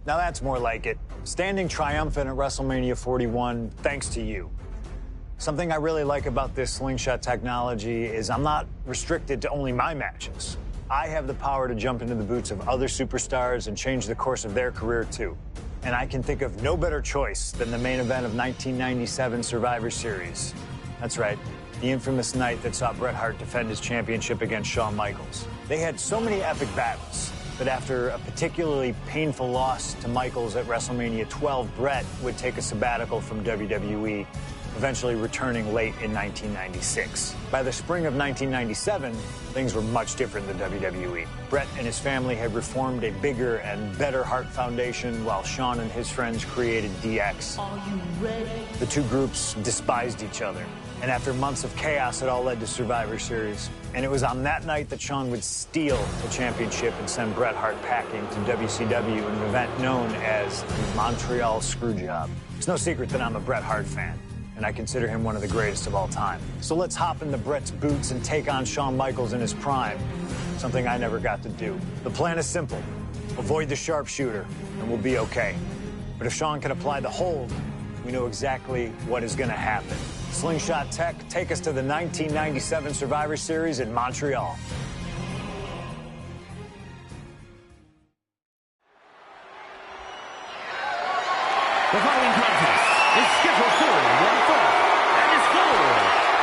Now that's more like it. Standing triumphant at WrestleMania 41 thanks to you. Something I really like about this slingshot technology is I'm not restricted to only my matches. I have the power to jump into the boots of other superstars and change the course of their career too. And I can think of no better choice than the main event of 1997 Survivor Series. That's right, the infamous night that saw Bret Hart defend his championship against Shawn Michaels. They had so many epic battles, but after a particularly painful loss to Michaels at WrestleMania 12, Bret would take a sabbatical from WWE, eventually returning late in 1996. By the spring of 1997, things were much different than WWE. Bret and his family had reformed a bigger and better Hart Foundation, while Shawn and his friends created DX. Are you ready? The two groups despised each other, and after months of chaos, it all led to Survivor Series. And it was on that night that Shawn would steal the championship and send Bret Hart packing to WCW in an event known as the Montreal Screwjob. It's no secret that I'm a Bret Hart fan, and I consider him one of the greatest of all time. So let's hop into Bret's boots and take on Shawn Michaels in his prime, something I never got to do. The plan is simple. Avoid the sharpshooter, and we'll be okay. But if Shawn can apply the hold, we know exactly what is going to happen. Slingshot Tech, take us to the 1997 Survivor Series in Montreal. The following contest is scheduled for one fall and is for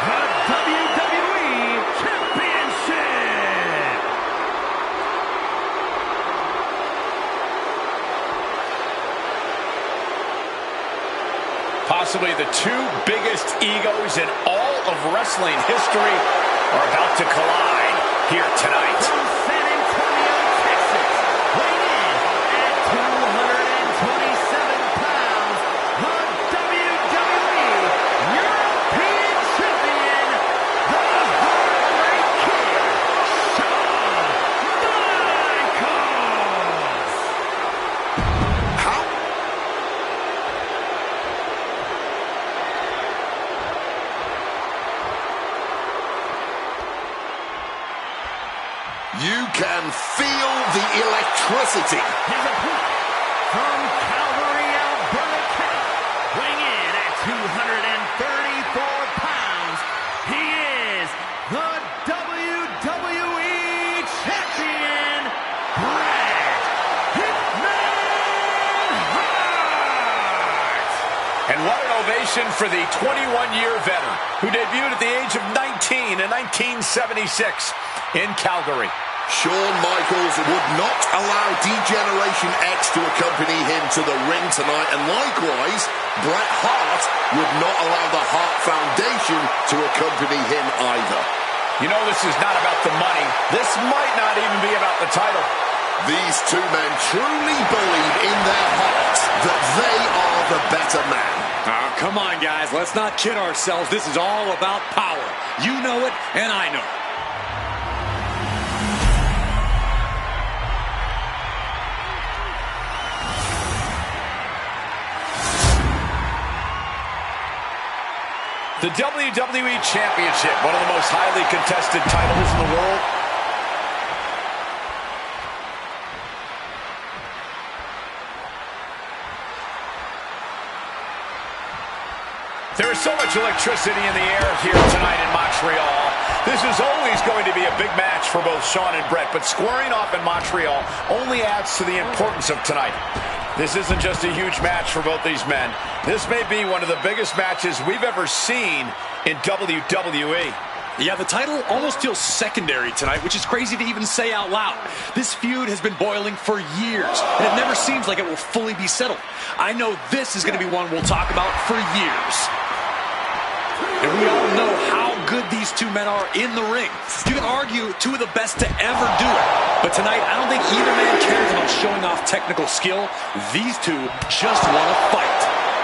the WWE Championship. Possibly the two biggest egos in all of wrestling history are about to collide here tonight. From San Antonio, Texas, weighing in at 227 pounds, the WWE European Champion, the Heartbreak Kid, Shawn Michaels. You can feel the electricity. His opponent from Calgary, Alberta, Canada, weighing in at 234 pounds, he is the WWE Champion, Bret Hitman Hart. And what an ovation for the 21-year veteran who debuted at the age of 19 in 1976 in Calgary. Shawn Michaels would not allow D-Generation X to accompany him to the ring tonight, and likewise, Bret Hart would not allow the Hart Foundation to accompany him either. You know, this is not about the money. This might not even be about the title. These two men truly believe in their hearts that they are the better man. Oh, come on, guys. Let's not kid ourselves. This is all about power. You know it, and I know it. The WWE Championship, one of the most highly contested titles in the world. There is so much electricity in the air here tonight in Montreal. This is always going to be a big match for both Shawn and Bret, but squaring off in Montreal only adds to the importance of tonight. This isn't just a huge match for both these men. This may be one of the biggest matches we've ever seen in WWE. Yeah, the title almost feels secondary tonight, which is crazy to even say out loud. This feud has been boiling for years, and it never seems like it will fully be settled. I know this is going to be one we'll talk about for years. And we all know how good these two men are in the ring. You can argue two of the best to ever do it. But tonight, I don't think either man cares about showing off technical skill. These two just want to fight.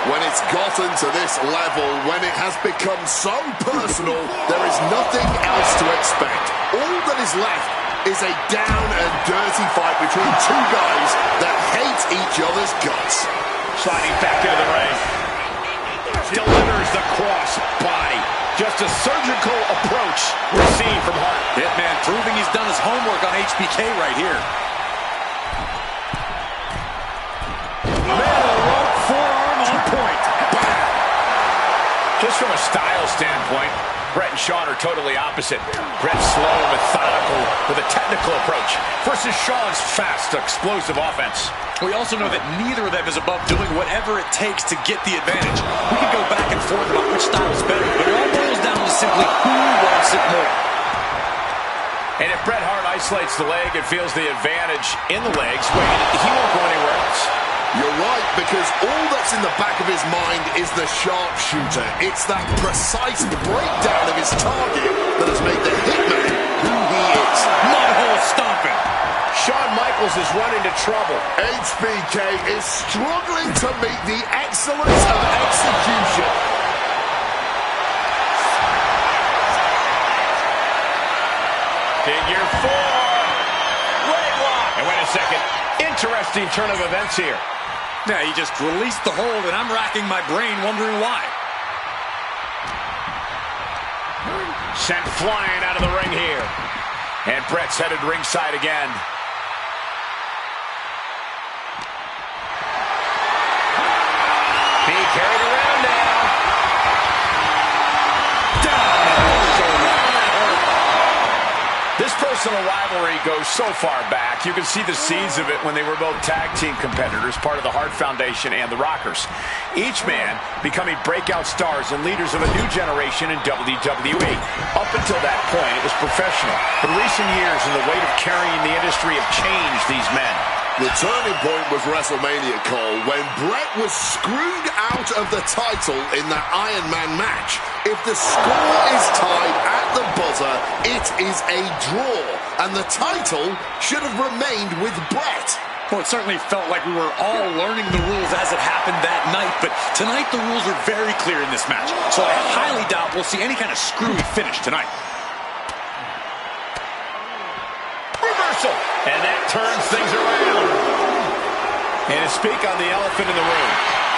When it's gotten to this level, when it has become so personal, there is nothing else to expect. All that is left is a down and dirty fight between two guys that hate each other's guts. Sliding back into the ring. Delivers the cross body. Just a surgical approach we're seeing from Hart. Hitman proving he's done his homework on HBK right here. style standpoint, Bret and Sean are totally opposite. Bret's slow and methodical with a technical approach versus Sean's fast, explosive offense. We also know that neither of them is above doing whatever it takes to get the advantage. We can go back and forth about which style is better, but it all boils down to simply who wants it more. And if Bret Hart isolates the leg and feels the advantage in the legs, Wade, he won't go anywhere else. You're right, because all that's in the back of his mind is the sharpshooter. It's that precise breakdown of his target that has made the Hitman who he is. Mudhole stomping. Shawn Michaels is running into trouble. HBK is struggling to meet the excellence of execution. Figure 4. Leg lock. And wait a second. Interesting turn of events here. Yeah, he just released the hold, and I'm racking my brain wondering why. Sent flying out of the ring here. And Bret's headed ringside again. Being carried around now. This personal rivalry goes so far back. You can see the seeds of it when they were both tag team competitors, part of the Hart Foundation and the Rockers. Each man becoming breakout stars and leaders of a new generation in WWE. Up until that point, it was professional. But recent years and the weight of carrying the industry have changed these men. The turning point was WrestleMania, Cole, when Bret was screwed out of the title in that Iron Man match. If the score is tied at the buzzer, it is a draw, and the title should have remained with Bret. Well, it certainly felt like we were all learning the rules as it happened that night, but tonight the rules are very clear in this match, so I highly doubt we'll see any kind of screwy finish tonight. Reversal! And that turns things around. And to speak on the elephant in the room,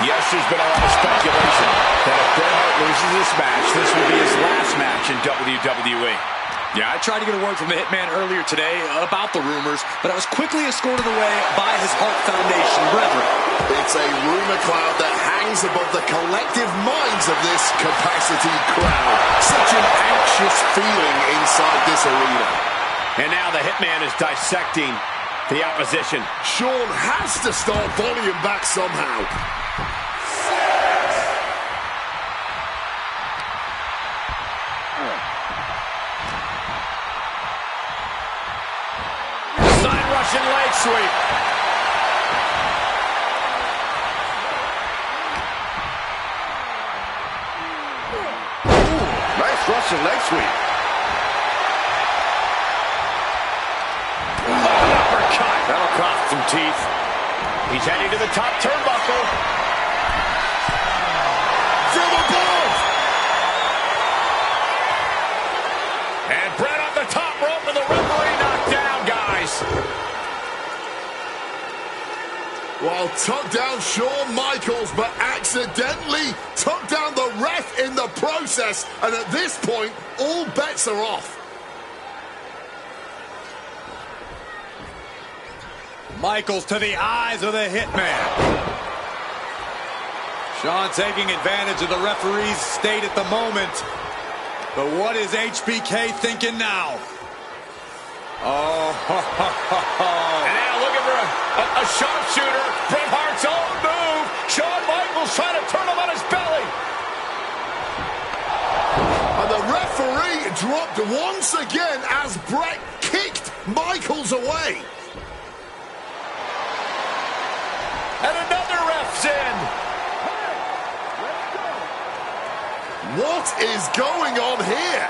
yes, there's been a lot of speculation that if Bret Hart loses this match, this will be his last match in WWE. Yeah, I tried to get a word from the Hitman earlier today about the rumors, but I was quickly escorted away by his Hart Foundation brethren. It's a rumor cloud that hangs above the collective minds of this capacity crowd. Such an anxious feeling inside this arena. And now the Hitman is dissecting the opposition. Sean has to start volume back somehow. Side Russian leg sweep. Ooh, nice Russian leg sweep. That'll cost some teeth. He's heading to the top turnbuckle. From above! And Bret on the top rope and the referee knocked down, guys. Well, took down Shawn Michaels, but accidentally took down the ref in the process. And at this point, all bets are off. Michaels to the eyes of the Hitman. Sean taking advantage of the referee's state at the moment. But what is HBK thinking now? Oh, And now looking for a sharpshooter. Bret Hart's own move. Shawn Michaels trying to turn him on his belly. And the referee dropped once again as Bret kicked Michaels away. And another ref's in. What is going on here?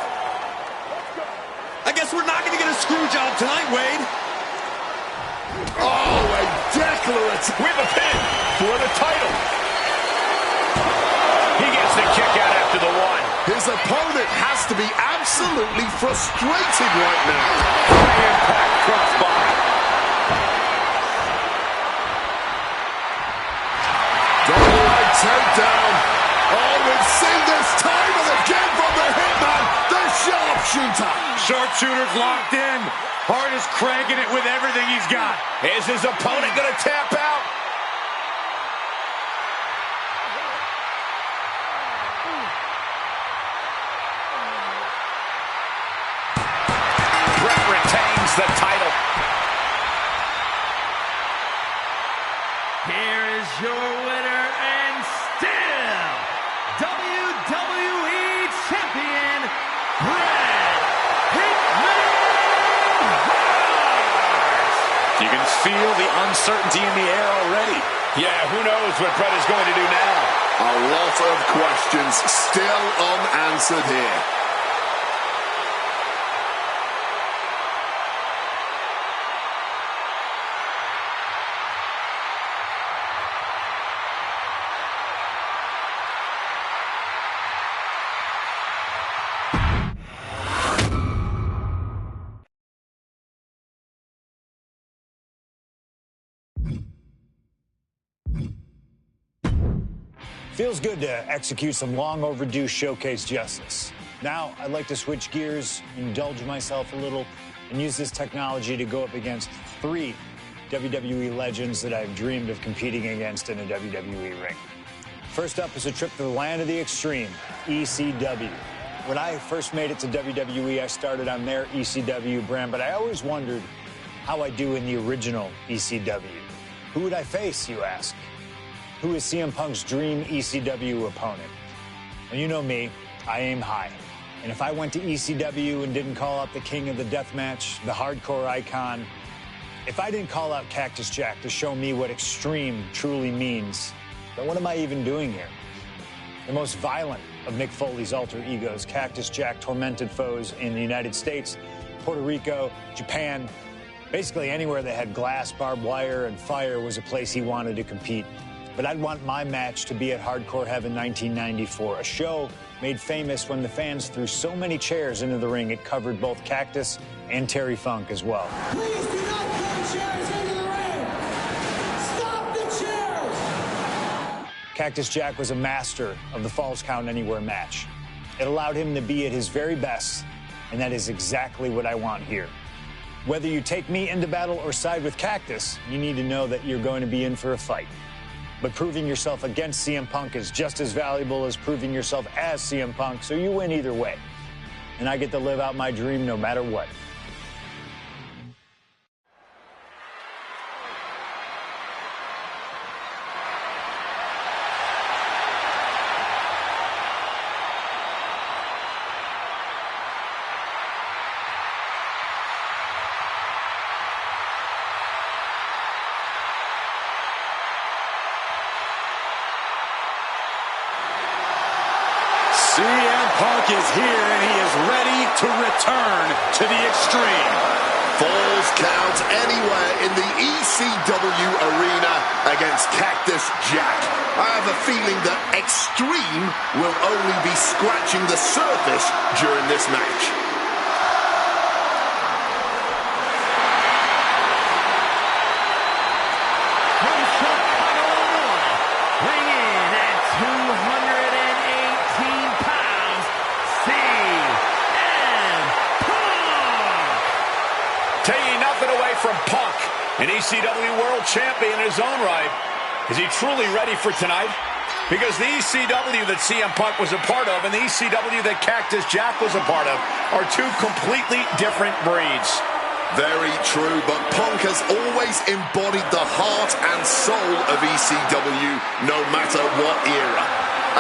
I guess we're not going to get a screw job tonight, Wade. Oh, a declarative. With a pin for the title. He gets the kick out after the one. His opponent has to be absolutely frustrated right now. High impact crossbody. Double leg takedown. Oh, we've seen this time and again from the Hitman, the sharpshooter. Sharpshooter's locked in. Hart is cranking it with everything he's got. Is his opponent going to tap out? the title. Here is your winner and still WWE Champion, Bret Hitman Hart. You can feel the uncertainty in the air already. Yeah, who knows what Bret is going to do now? A lot of questions still unanswered here. Feels good to execute some long overdue showcase justice. Now, I'd like to switch gears, indulge myself a little, and use this technology to go up against 3 WWE legends that I've dreamed of competing against in a WWE ring. First up is a trip to the land of the extreme, ECW. When I first made it to WWE, I started on their ECW brand, but I always wondered how I'd do in the original ECW. Who would I face, you ask? Who is CM Punk's dream ECW opponent? Well, you know me, I aim high. And if I went to ECW and didn't call out the king of the deathmatch, the hardcore icon, if I didn't call out Cactus Jack to show me what extreme truly means, then what am I even doing here? The most violent of Mick Foley's alter egos, Cactus Jack tormented foes in the United States, Puerto Rico, Japan, basically anywhere that had glass, barbed wire, and fire was a place he wanted to compete. But I'd want my match to be at Hardcore Heaven 1994, a show made famous when the fans threw so many chairs into the ring it covered both Cactus and Terry Funk as well. Please do not throw chairs into the ring! Stop the chairs! Cactus Jack was a master of the Falls Count Anywhere match. It allowed him to be at his very best, and that is exactly what I want here. Whether you take me into battle or side with Cactus, you need to know that you're going to be in for a fight. But proving yourself against CM Punk is just as valuable as proving yourself as CM Punk, so you win either way. And I get to live out my dream no matter what. CM Punk is here, and he is ready to return to the extreme. Falls Count Anywhere in the ECW arena against Cactus Jack. I have a feeling that extreme will only be scratching the surface during this match. From Punk, an ECW World Champion in his own right. Is he truly ready for tonight? Because the ECW that CM Punk was a part of and the ECW that Cactus Jack was a part of are two completely different breeds. Very true, but Punk has always embodied the heart and soul of ECW, no matter what era.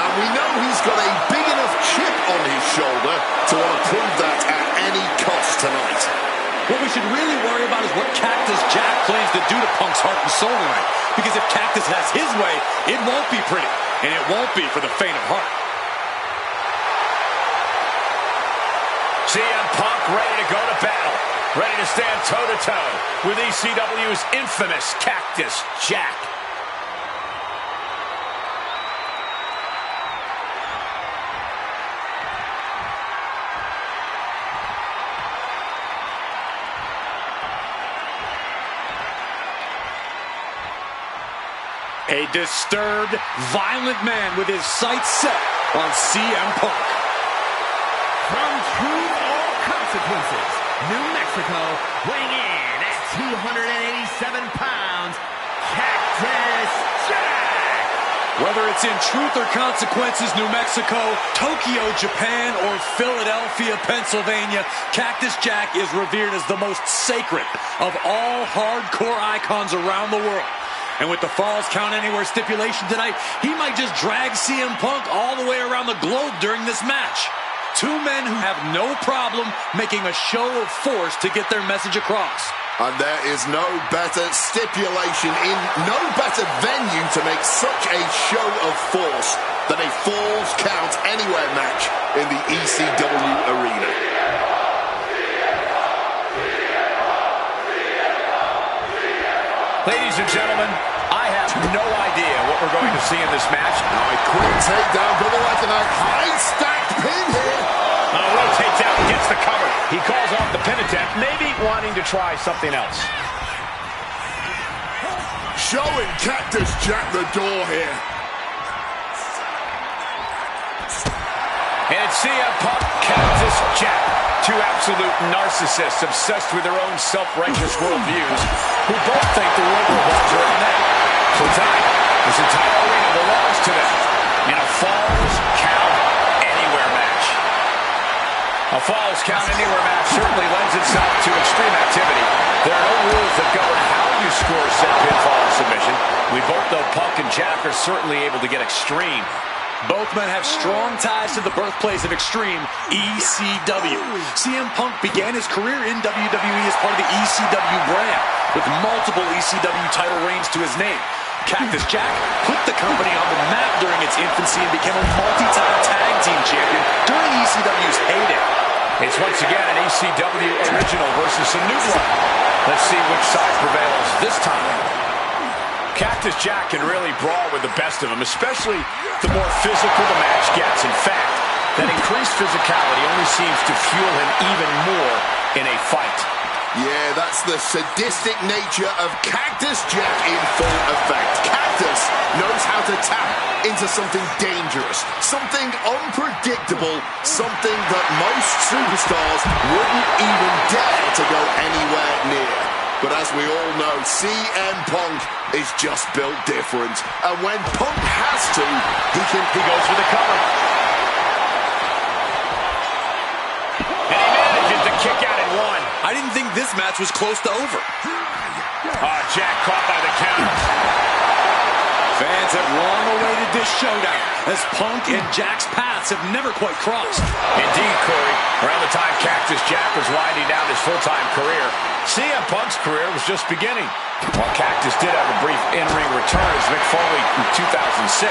And we know he's got a big enough chip on his shoulder to want to prove that at any cost tonight. What we should really worry about is what Cactus Jack plans to do to Punk's heart and soul tonight. Because if Cactus has his way, it won't be pretty. And it won't be for the faint of heart. CM Punk ready to go to battle. Ready to stand toe-to-toe with ECW's infamous Cactus Jack. A disturbed, violent man with his sights set on CM Punk. From Truth or Consequences, New Mexico, weighing in at 287 pounds, Cactus Jack. Whether it's in Truth or Consequences, New Mexico, Tokyo, Japan, or Philadelphia, Pennsylvania, Cactus Jack is revered as the most sacred of all hardcore icons around the world. And with the Falls Count Anywhere stipulation tonight, he might just drag CM Punk all the way around the globe during this match. Two men who have no problem making a show of force to get their message across. And there is no better stipulation in no better venue to make such a show of force than a Falls Count Anywhere match in the ECW arena. Ladies and gentlemen, I have no idea what we're going to see in this match. Now a quick takedown, double like a high stacked pin here. Rotates out and gets the cover. He calls off the pin attempt, maybe wanting to try something else. Showing Cactus Jack the door here. And it's CM Punk, Cactus Jack. Two absolute narcissists obsessed with their own self-righteous worldviews who both think the world revolves around them. So tonight, this entire arena belongs to them in a Falls Count Anywhere match. A Falls Count Anywhere match certainly lends itself to extreme activity. There are no rules that govern how you score said pinfall or submission. We both know Punk and Jack are certainly able to get extreme. Both men have strong ties to the birthplace of Extreme, ECW. CM Punk began his career in WWE as part of the ECW brand, with multiple ECW title reigns to his name. Cactus Jack put the company on the map during its infancy and became a multi-time tag team champion during ECW's heyday. It's once again an ECW original versus a new one. Let's see which side prevails this time. Cactus Jack can really brawl with the best of them, especially the more physical the match gets. In fact, that increased physicality only seems to fuel him even more in a fight. Yeah, that's the sadistic nature of Cactus Jack in full effect. Cactus knows how to tap into something dangerous, something unpredictable, something that most superstars wouldn't even dare to go anywhere near. But as we all know, CM Punk is just built different. And when Punk has to, he goes for the cover. And he manages to kick out at one. I didn't think this match was close to over. Jack caught by the count. Fans have long awaited this showdown, as Punk and Jack's paths have never quite crossed. Indeed, Corey. Around the time Cactus Jack was winding down his full-time career, CM Punk's career was just beginning. While Cactus did have a brief in-ring return as Mick Foley in 2006,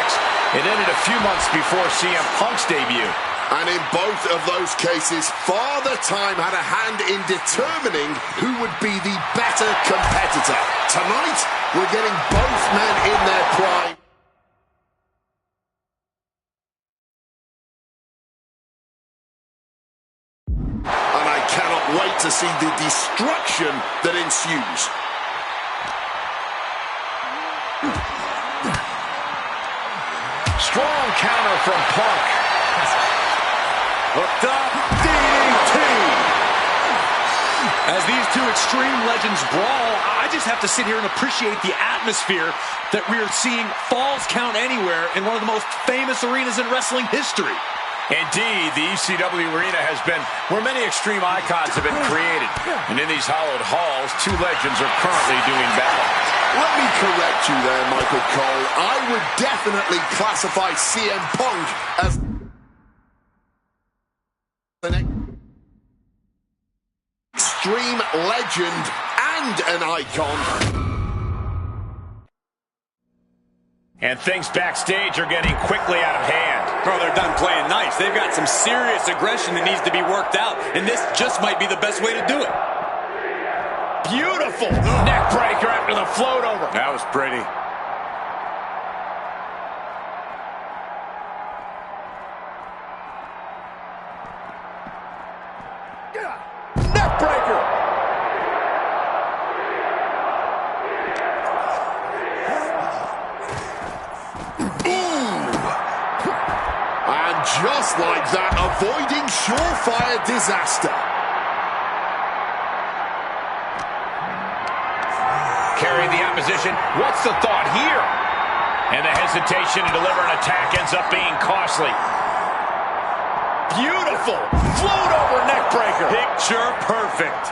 it ended a few months before CM Punk's debut. And in both of those cases, Father Time had a hand in determining who would be the better competitor. Tonight, we're getting both men in their prime. And I cannot wait to see the destruction that ensues. Strong counter from Punk. Hooked up, DDT. As these two Extreme legends brawl, I just have to sit here and appreciate the atmosphere that we are seeing Falls Count Anywhere in one of the most famous arenas in wrestling history. Indeed, the ECW arena has been where many Extreme icons have been created. And in these hallowed halls, two legends are currently doing battle. Let me correct you there, Michael Cole. I would definitely classify CM Punk as an Extreme legend and an icon. And things backstage are getting quickly out of hand. Bro, they're done playing nice. They've got some serious aggression that needs to be worked out, and this just might be the best way to do it. Beautiful neck breaker after the float over. That was pretty. Neck breaker. And just like that, avoiding surefire disaster. Carrying the opposition. What's the thought here? And the hesitation to deliver an attack ends up being costly. Beautiful. Float over neck breaker. Picture perfect.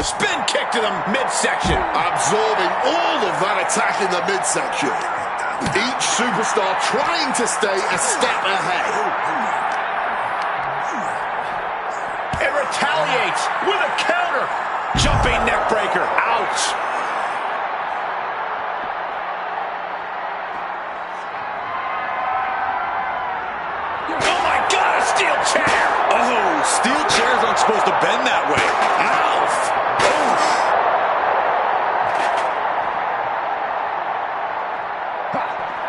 Spin kick to the midsection. Absorbing all of that attack in the midsection. Each superstar trying to stay a step ahead. It retaliates with a counter. Jumping neck breaker. Ouch. Oh my God, a steel chair. Oh, steel chairs aren't supposed to bend that way. Ow. Oof.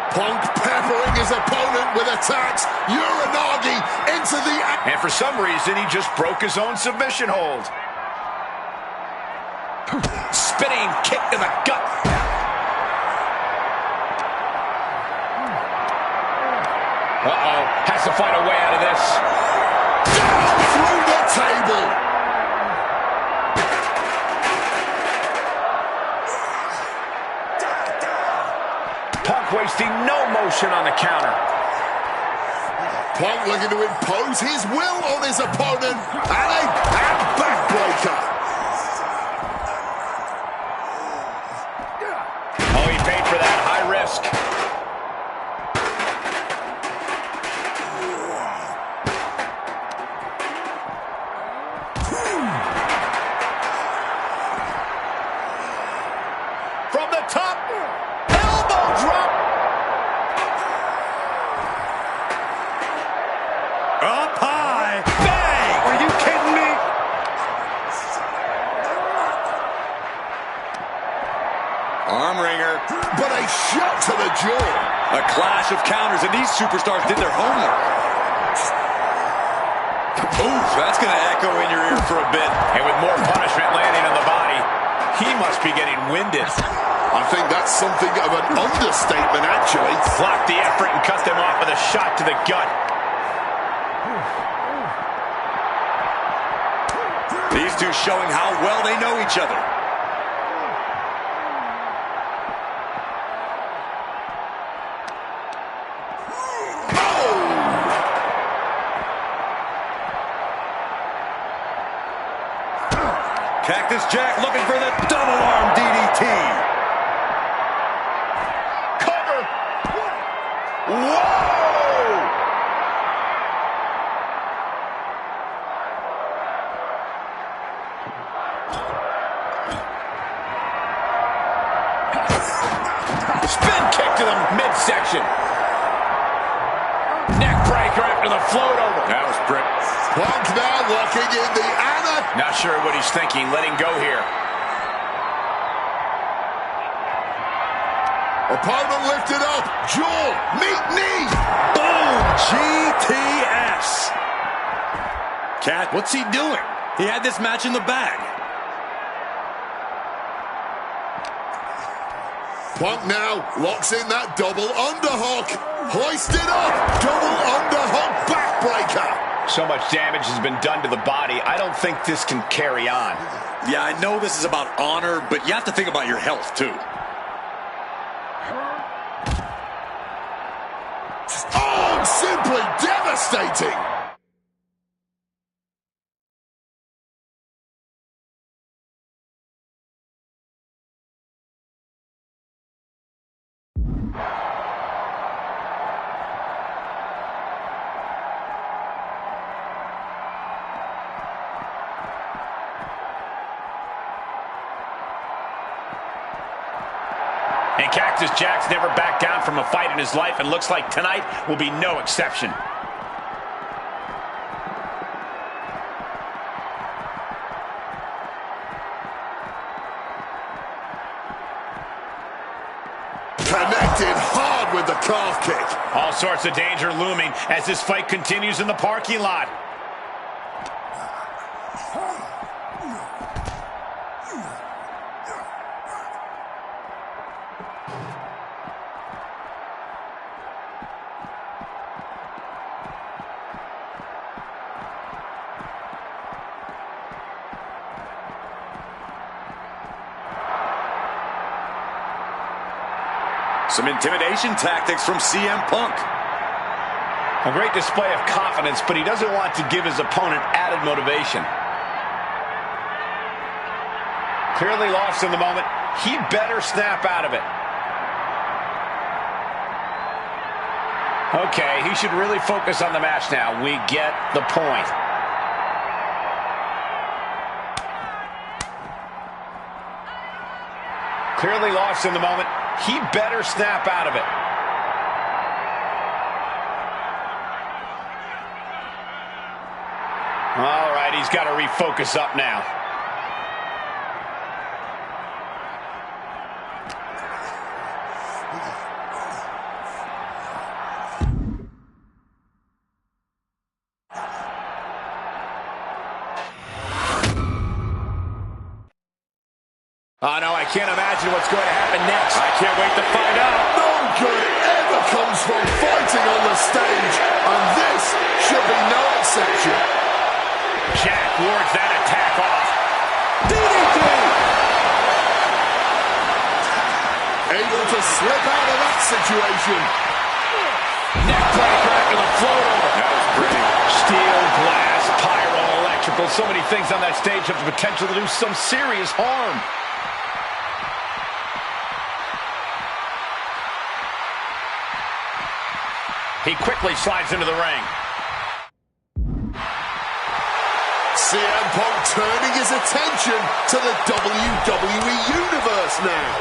Punk peppering his opponent with attacks. Uranagi into the... And for some reason, he just broke his own submission hold. Spinning kick to the gut. Uh-oh, has to find a way out of this. Down through the table. Punk wasting no motion on the counter. Punk looking to impose his will on his opponent. And a backbreaker. Oh, he paid for that. High risk. From the top, elbow drop. Up high. Bang! Are you kidding me? Arm wringer. But a shot to the jaw. A clash of counters, and these superstars did their homework. Ooh, that's going to echo in your ear for a bit. And with more punishment landing on the body, he must be getting winded. I think that's something of an understatement, actually. Blocked the effort and cut them off with a shot to the gut. These two showing how well they know each other. Cactus Jack looking for the double arm DDT. Cover. Whoa! Spin kick to the midsection. Neck breaker after the float over. That was brick. Punk now locking in the Anna. Not sure what he's thinking. Letting go here. Opponent lifted up. Jaw. Meet knee. Boom! GTS. Cat, what's he doing? He had this match in the bag. Punk now locks in that double underhook. Hoisted up. Double underhook backbreaker. So much damage has been done to the body. I don't think this can carry on. Yeah, I know this is about honor, but you have to think about your health, too. Oh, simply devastating. And Cactus Jack's never backed down from a fight in his life, and looks like tonight will be no exception. Connected hard with the calf kick. All sorts of danger looming as this fight continues in the parking lot. Some intimidation tactics from CM Punk. A great display of confidence, but he doesn't want to give his opponent added motivation. Clearly lost in the moment. He better snap out of it. Okay, he should really focus on the match now. We get the point. Clearly lost in the moment. He better snap out of it. All right, he's got to refocus up now. Oh, no, I can't imagine what's going to happen next. I can't wait to find out. No good ever comes from fighting on the stage, and this should be no exception. Jack wards that attack off. DDT! Able to slip out of that situation. Neckbreaker after the float over. That was pretty. Steel, glass, pyro, electrical. So many things on that stage have the potential to do some serious harm. He quickly slides into the ring. CM Punk turning his attention to the WWE Universe now.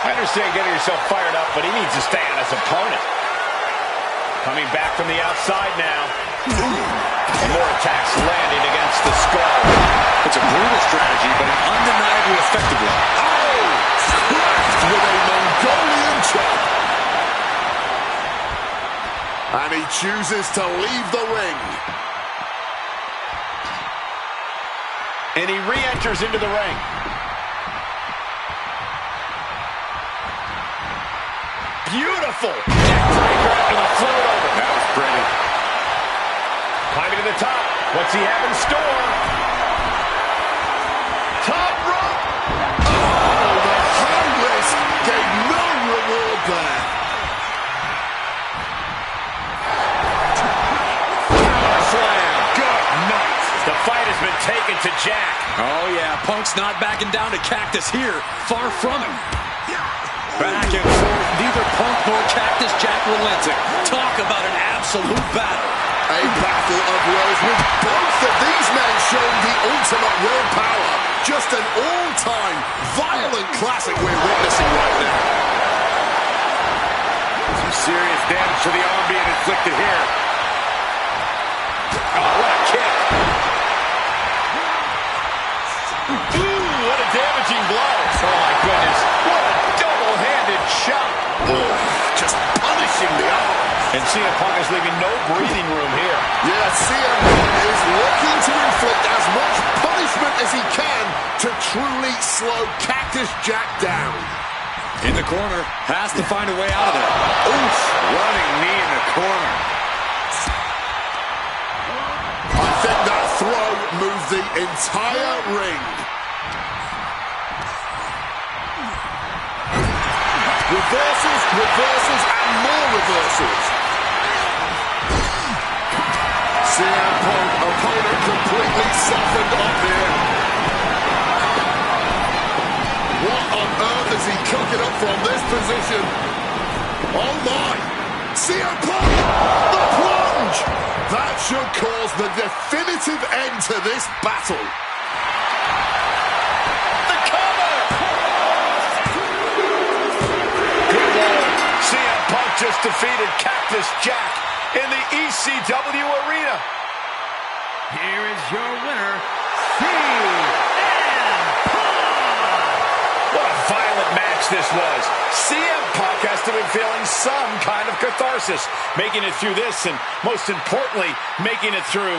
I understand getting yourself fired up, but he needs to stay on his opponent. Coming back from the outside now. And more attacks landing against the skull. It's a brutal strategy, but an undeniably effective one. Oh! Cracked with a Mongolian chop. And he chooses to leave the ring. And he re-enters into the ring. Beautiful! Neckbreaker after the float over. That was pretty. Climbing to the top. What's he have in store? Top rope! Oh, the high risk gave no reward there. Slam. Good night. The fight has been taken to Jack. Oh, yeah. Punk's not backing down to Cactus here. Far from him. Back and forth. Neither Punk nor Cactus Jack relenting. Talk about an absolute battle. A battle of wills with both of these men showing the ultimate willpower. Just an all-time violent classic we're witnessing right now. Some serious damage to the arm being inflicted here. Oh, what a kick. Ooh, what a damaging blow. Oh, my goodness. What a double-handed shot. Oh, just punishing the arm. And CM Punk is leaving no breathing room here. Yeah, CM Punk is looking to inflict as much punishment as he can to truly slow Cactus Jack down. In the corner. Has to find a way out of there. Oof, running knee in the corner. I think that throw moved the entire ring. Reversals, reversals, and more reversals. CM Punk, opponent completely softened up here. What on earth is he cooking up from this position? Oh my! CM Punk, the plunge! That should cause the definitive end to this battle. The cover! Good Lord. CM Punk just defeated Cactus Jack in the ECW arena. Here is your winner, CM Punk. What a violent match this was. CM Punk has to be feeling some kind of catharsis, making it through this, and most importantly, making it through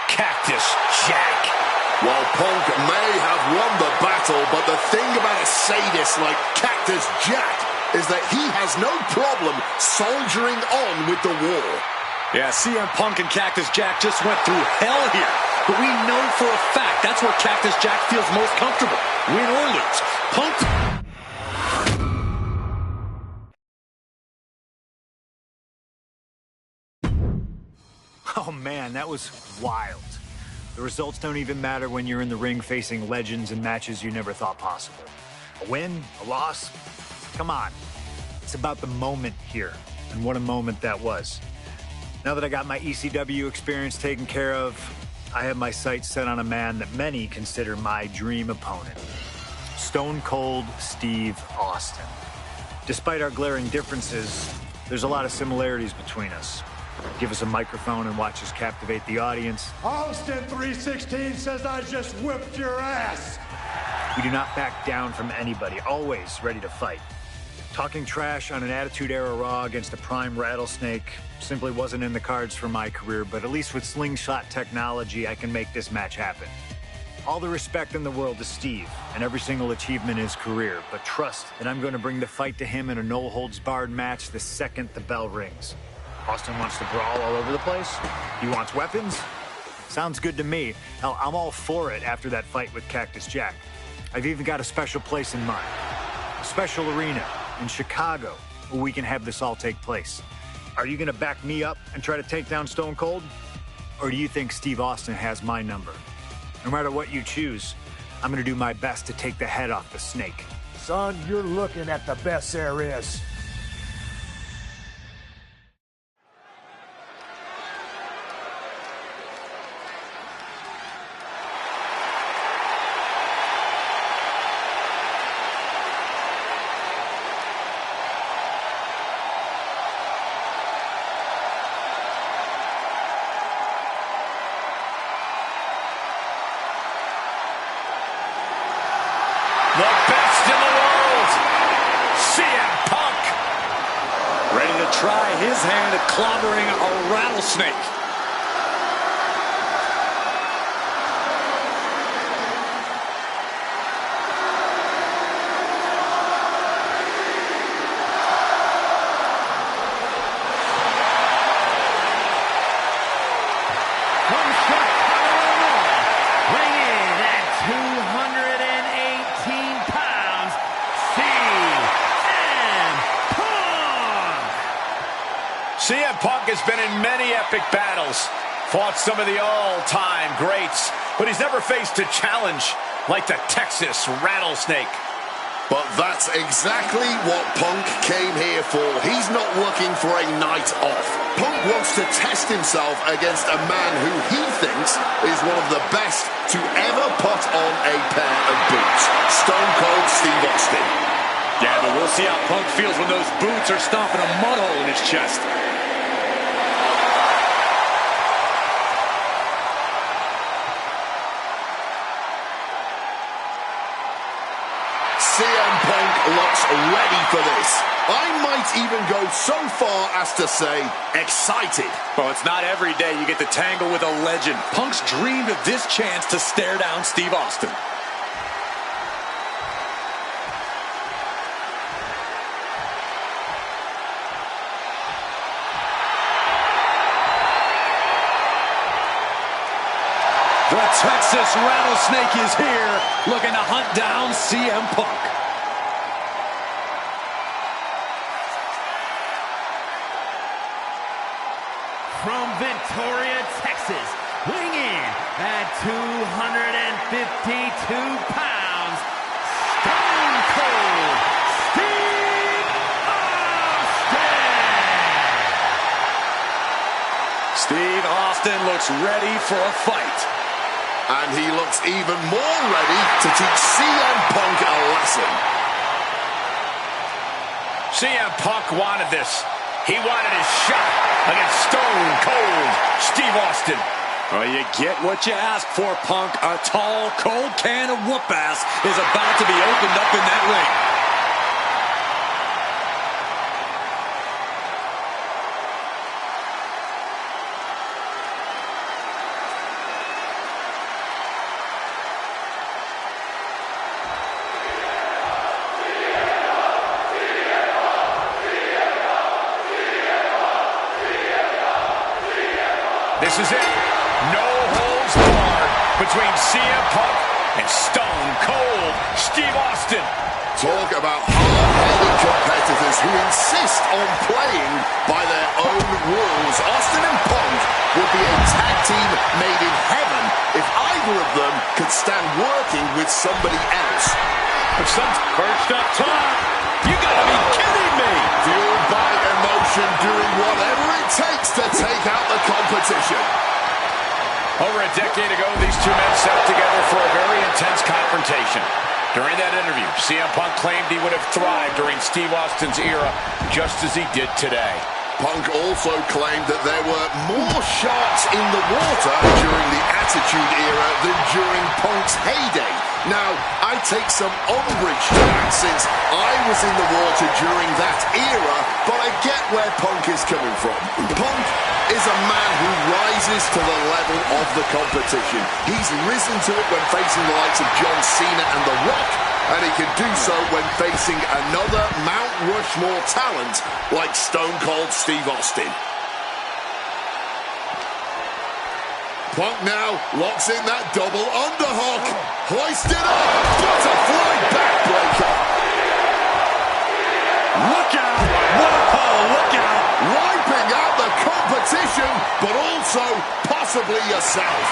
Cactus Jack. While Punk may have won the battle, but the thing about a sadist like Cactus Jack is that he has no problem soldiering on with the war. Yeah, CM Punk and Cactus Jack just went through hell here. But we know for a fact that's where Cactus Jack feels most comfortable. Win or lose. Punk... Oh man, that was wild. The results don't even matter when you're in the ring facing legends in matches you never thought possible. A win, a loss, come on. It's about the moment here, and what a moment that was. Now that I got my ECW experience taken care of, I have my sights set on a man that many consider my dream opponent. Stone Cold Steve Austin. Despite our glaring differences, there's a lot of similarities between us. Give us a microphone and watch us captivate the audience. Austin 316 says I just whipped your ass. We do not back down from anybody, always ready to fight. Talking trash on an Attitude Era Raw against a prime rattlesnake simply wasn't in the cards for my career, but at least with slingshot technology, I can make this match happen. All the respect in the world to Steve and every single achievement in his career, but trust that I'm going to bring the fight to him in a no-holds-barred match the second the bell rings. Austin wants to brawl all over the place? He wants weapons? Sounds good to me. Hell, I'm all for it after that fight with Cactus Jack. I've even got a special place in mind. A special arena in Chicago where we can have this all take place. Are you going to back me up and try to take down Stone Cold? Or do you think Steve Austin has my number? No matter what you choose, I'm going to do my best to take the head off the snake. Son, you're looking at the best there is. The best in the world, CM Punk. Ready to try his hand at clobbering a rattlesnake. From Chicago, weighing in at 218 pounds, CM Punk. CM Punk has been in many epic battles, fought some of the all-time greats, but he's never faced a challenge like the Texas Rattlesnake. But that's exactly what Punk came here for. He's not looking for a night off. Punk wants to test himself against a man who he thinks is one of the best to ever put on a pair of boots. Stone Cold Steve Austin. Yeah, but we'll see how Punk feels when those boots are stomping a mud hole in his chest. CM Punk looks ready for this. I might even go so far as to say excited. Well, it's not every day you get to tangle with a legend. Punk's dreamed of this chance to stare down Steve Austin. The Texas Rattlesnake is here, looking to hunt down CM Punk. From Victoria, Texas, weighing in at 252 pounds, Stone Cold Steve Austin. Steve Austin looks ready for a fight. And he looks even more ready to teach CM Punk a lesson. CM Punk wanted this. He wanted his shot against Stone Cold Steve Austin. Well, you get what you ask for, Punk. A tall, cold can of whoop ass is about to be opened up in that ring. This is it. No holds barred between CM Punk and Stone Cold Steve Austin. Talk about hard-headed competitors who insist on playing by their own rules. Austin and Punk would be a tag team made in heaven if either of them could stand working with somebody else. But perched up top. You gotta be kidding me! Fueled by emotion, doing whatever it takes to take out the competition. Over a decade ago, these two men sat together for a very intense confrontation. During that interview, CM Punk claimed he would have thrived during Steve Austin's era, just as he did today. Punk also claimed that there were more sharks in the water during the Attitude Era than during Punk's heyday. Now, I take some umbrage to that since I was in the water during that era, but I get where Punk is coming from. Punk is a man who rises to the level of the competition. He's risen to it when facing the likes of John Cena and The Rock, and he can do so when facing another Mount Rushmore talent like Stone Cold Steve Austin. Punk now locks in that double underhook. Hoisted up. Butterfly backbreaker. Look out! What a call! Look out! Wiping out the competition, but also possibly yourself.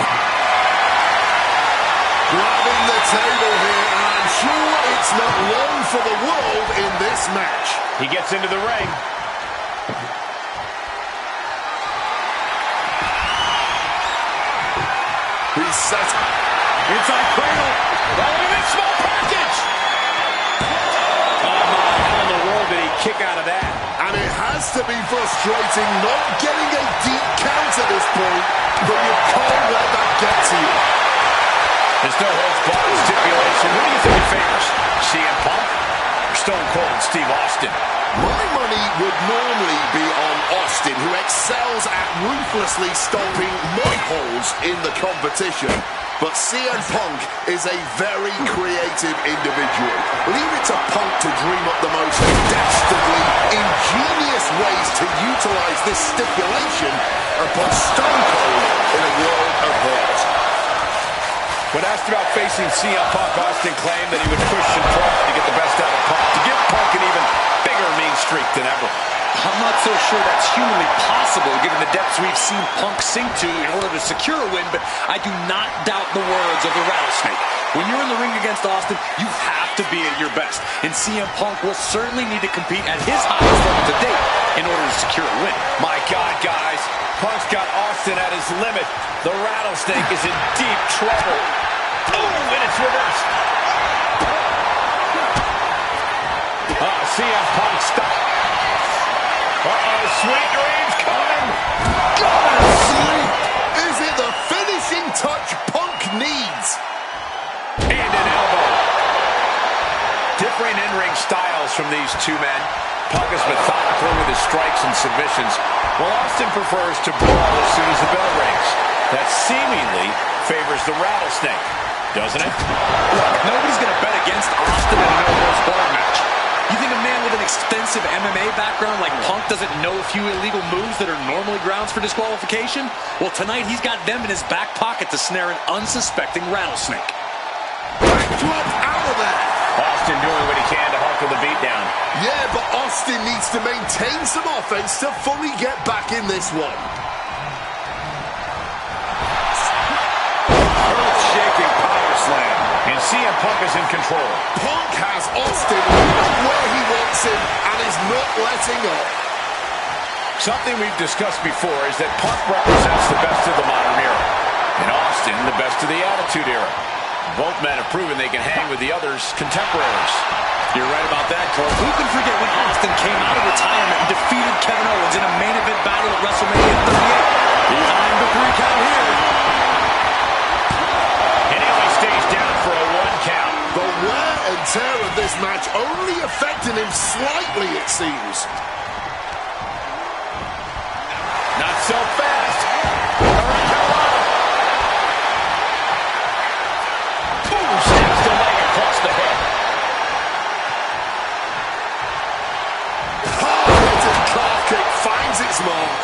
Grabbing the table here, and I'm sure it's not long for the world in this match. He gets into the ring. He's set. Inside cradle. Ultimate small package. Oh my, how in the world did he kick out of that? And it has to be frustrating not getting a deep count at this point, but you can't let that get to you. There's no holds barred stipulation. Who do you think favors? CM Punk or Stone Cold Steve Austin? My money would normally be on Austin, who excels at ruthlessly stomping mud holes in the competition. But CM Punk is a very creative individual. Leave it to Punk to dream up the most dastardly, ingenious ways to utilize this stipulation and put Stone Cold in a world of hurt. When asked about facing CM Punk, Austin claimed that he would push and prod to get the best out of Punk, to give Punk an even bigger mean streak than ever. I'm not so sure that's humanly possible given the depths we've seen Punk sink to in order to secure a win, but I do not doubt the words of the Rattlesnake. When you're in the ring against Austin, you have to be at your best, and CM Punk will certainly need to compete at his highest level to date in order to secure a win. My God, guys, Punk's got Austin at his limit. The Rattlesnake is in deep trouble. Boom, and it's reversed. CM Punk stopped. Uh-oh, sweet dreams coming. Go to sleep. Is it the finishing touch Punk needs? And an elbow. Differing in-ring styles from these two men. Punk is methodical with his strikes and submissions, while Austin prefers to brawl as soon as the bell rings. That seemingly favors the Rattlesnake, doesn't it? Look, nobody's going to bet against Austin in a no-holds barred match. You think a man with an extensive MMA background like Punk doesn't know a few illegal moves that are normally grounds for disqualification? Well, tonight he's got them in his back pocket to snare an unsuspecting Rattlesnake. Backdrop out of there. Austin doing what he can to hustle the beatdown. Yeah, but Austin needs to maintain some offense to fully get back in this one. Earth-shaking power slam. And CM Punk is in control. Punk has Austin right where he wants him and is not letting up. Something we've discussed before is that Punk represents the best of the modern era, and Austin the best of the Attitude Era. Both men have proven they can hang with the other's contemporaries. You're right about that, Cole. Who can forget when Austin came out of retirement and defeated Kevin Owens in a main event battle at WrestleMania 38? Behind the 3 count here. And he only stays down for a 1 count. The wear and tear of this match only affecting him slightly, it seems. Not so fast. Boom, snaps the leg across the head. Hard-hitting calf kick finds its mark.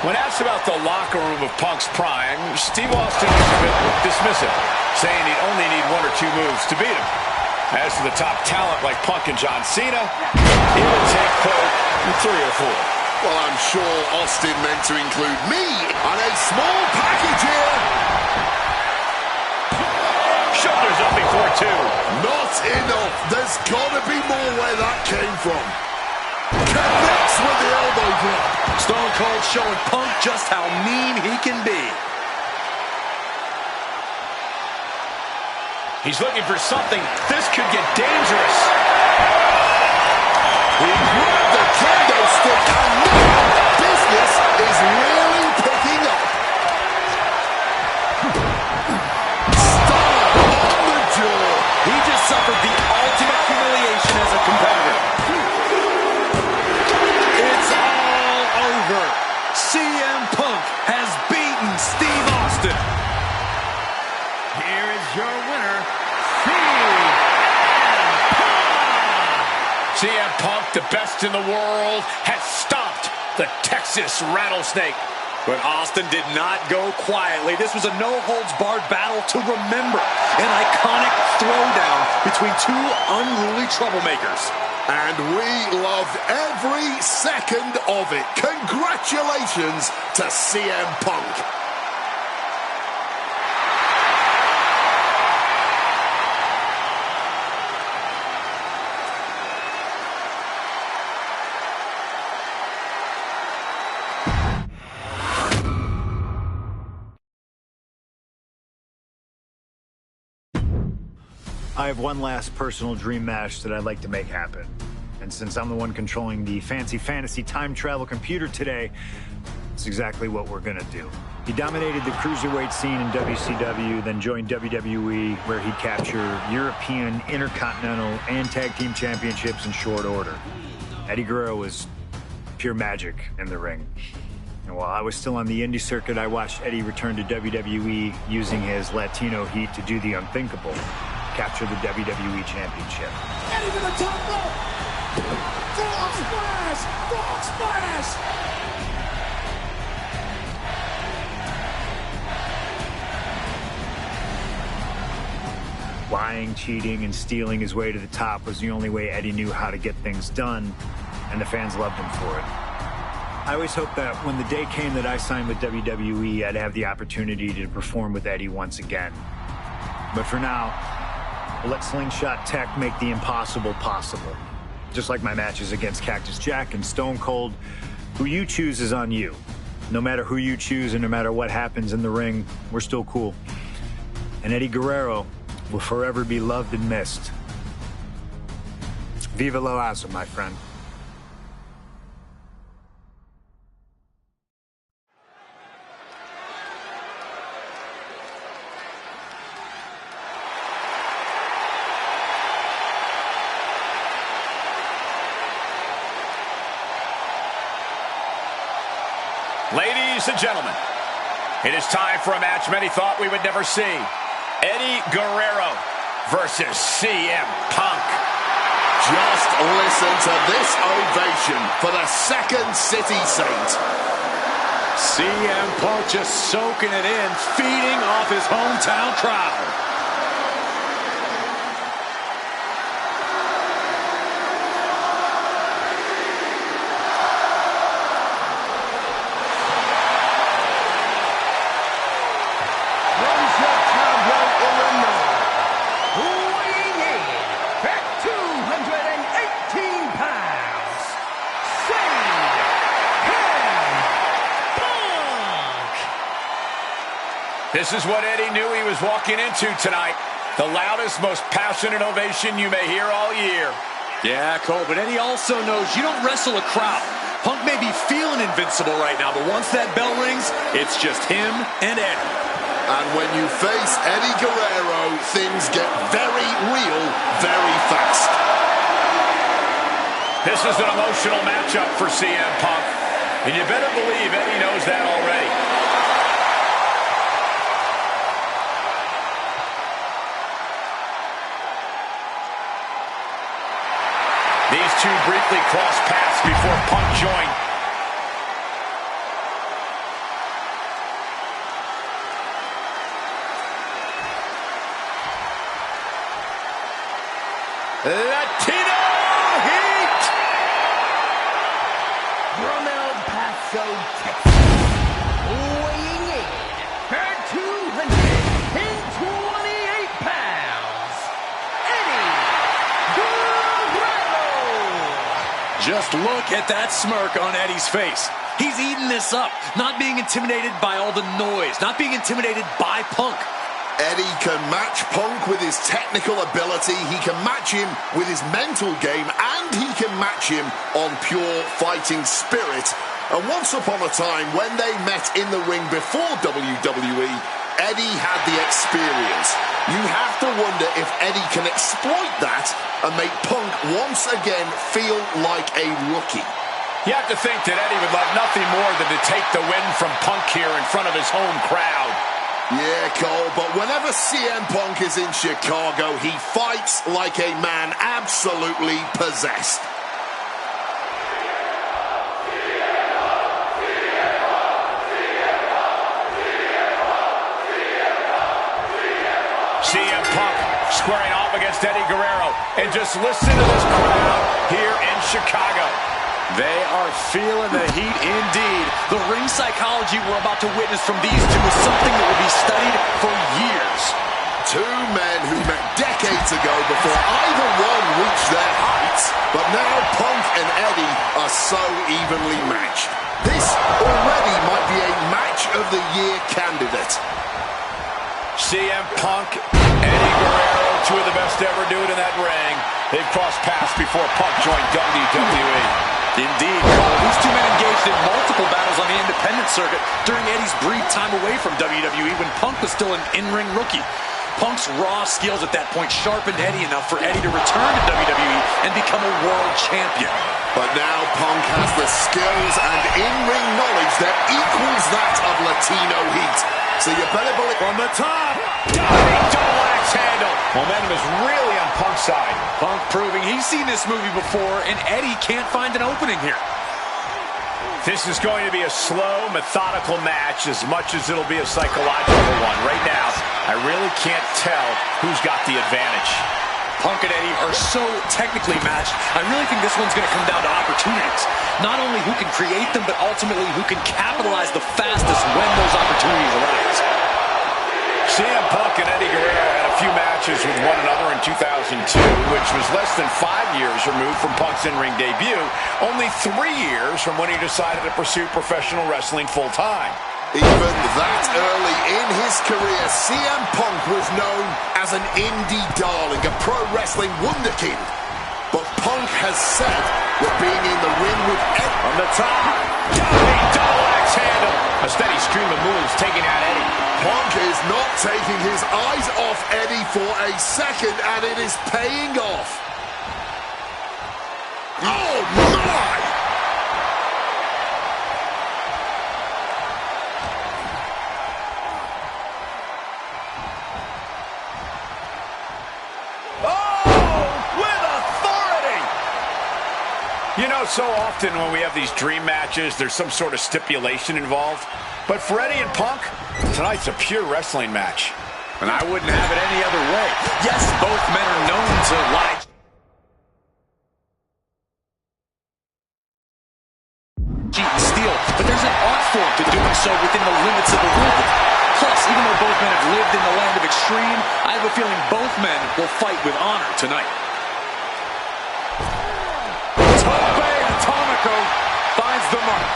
When asked about the locker room of Punk's prime, Steve Austin was a bit dismissive, saying he'd only need 1 or 2 moves to beat him. As for the top talent like Punk and John Cena, it would take 3 or 4. Well, I'm sure Austin meant to include me on a small package here. Shoulders up before two. Not enough. There's got to be more where that came from. Connects with the elbow drop. Stone Cold showing Punk just how mean he can be. He's looking for something. This could get dangerous. He grabbed the kendo stick, and now business is really picking up. Stunner on the jaw. He just suffered the ultimate humiliation as a competitor. It's all over. CM Punk has beaten Steve Austin. Here is your winner, CM Punk, the best in the world, has stomped the Texas Rattlesnake. But Austin did not go quietly. This was a no-holds-barred battle to remember. An iconic throwdown between two unruly troublemakers. And we loved every second of it. Congratulations to CM Punk. I have one last personal dream match that I'd like to make happen. And since I'm the one controlling the fancy fantasy time travel computer today, it's exactly what we're gonna do. He dominated the cruiserweight scene in WCW, then joined WWE, where he captured European, Intercontinental, and Tag Team Championships in short order. Eddie Guerrero was pure magic in the ring. And while I was still on the indie circuit, I watched Eddie return to WWE using his Latino heat to do the unthinkable. Capture the WWE Championship. Eddie to the top rope. Frog splash! Frog splash! Lying, cheating, and stealing his way to the top was the only way Eddie knew how to get things done, and the fans loved him for it. I always hoped that when the day came that I signed with WWE, I'd have the opportunity to perform with Eddie once again. But for now, we'll let Slingshot Tech make the impossible possible. Just like my matches against Cactus Jack and Stone Cold, who you choose is on you. No matter who you choose and no matter what happens in the ring, we're still cool. And Eddie Guerrero will forever be loved and missed. Viva la raza, my friend. Ladies and gentlemen, it is time for a match many thought we would never see. Eddie Guerrero versus CM Punk. Just listen to this ovation for the Second City Saint. CM Punk just soaking it in, feeding off his hometown crowd. This is what Eddie knew he was walking into tonight. The loudest, most passionate ovation you may hear all year. Yeah, Cole, but Eddie also knows you don't wrestle a crowd. Punk may be feeling invincible right now, but once that bell rings, it's just him and Eddie. And when you face Eddie Guerrero, things get very real very fast. This is an emotional matchup for CM Punk, and you better believe Eddie knows that already. These two briefly crossed paths before Punk joined. Latino Heat! Romel Just look at that smirk on Eddie's face. He's eating this up, not being intimidated by all the noise, not being intimidated by Punk. Eddie can match Punk with his technical ability, he can match him with his mental game, and he can match him on pure fighting spirit. And once upon a time, when they met in the ring before WWE, Eddie had the experience. You have to wonder if Eddie can exploit that and make Punk once again feel like a rookie. You have to think that Eddie would love nothing more than to take the win from Punk here in front of his home crowd. Yeah, Cole, but whenever CM Punk is in Chicago, he fights like a man absolutely possessed. CM Punk squaring off against Eddie Guerrero. And just listen to this crowd here in Chicago. They are feeling the heat indeed. The ring psychology we're about to witness from these two is something that will be studied for years. Two men who met decades ago before either one reached their heights. But now Punk and Eddie are so evenly matched. This already might be a match of the year candidate. CM Punk, Eddie Guerrero, two of the best to ever do it in that ring. They've crossed paths before Punk joined WWE. Indeed, Cole. These two men engaged in multiple battles on the independent circuit during Eddie's brief time away from WWE when Punk was still an in-ring rookie. Punk's raw skills at that point sharpened Eddie enough for Eddie to return to WWE and become a world champion. But now Punk has the skills and in-ring knowledge that equals that of Latino heat. So you better believe... From the top, diving double axe handle. Momentum is really on Punk's side. Punk proving he's seen this movie before, and Eddie can't find an opening here. This is going to be a slow, methodical match as much as it'll be a psychological one. Right now, I really can't tell who's got the advantage. Punk and Eddie are so technically matched, I really think this one's going to come down to opportunities. Not only who can create them, but ultimately who can capitalize the fastest when those opportunities arise. CM Punk and Eddie Guerrero had a few matches with one another in 2002, which was less than 5 years removed from Punk's in-ring debut, only 3 years from when he decided to pursue professional wrestling full-time. Even that early in his career, CM Punk was known as an indie darling, a pro wrestling wunderkind. But Punk has said that being in the ring with Eddie... On the top, diving double axe handle. A steady stream of moves taking out Eddie. Punk is not taking his eyes off Eddie for a second, and it is paying off. Oh, my! You know, so often when we have these dream matches, there's some sort of stipulation involved. But for Eddie and Punk, tonight's a pure wrestling match. And I wouldn't have it any other way. Yes, both men are known to lie. Cheat and steal, but there's an art form to doing so within the limits of the rule. Plus, even though both men have lived in the land of extreme, I have a feeling both men will fight with honor tonight. Finds the mark.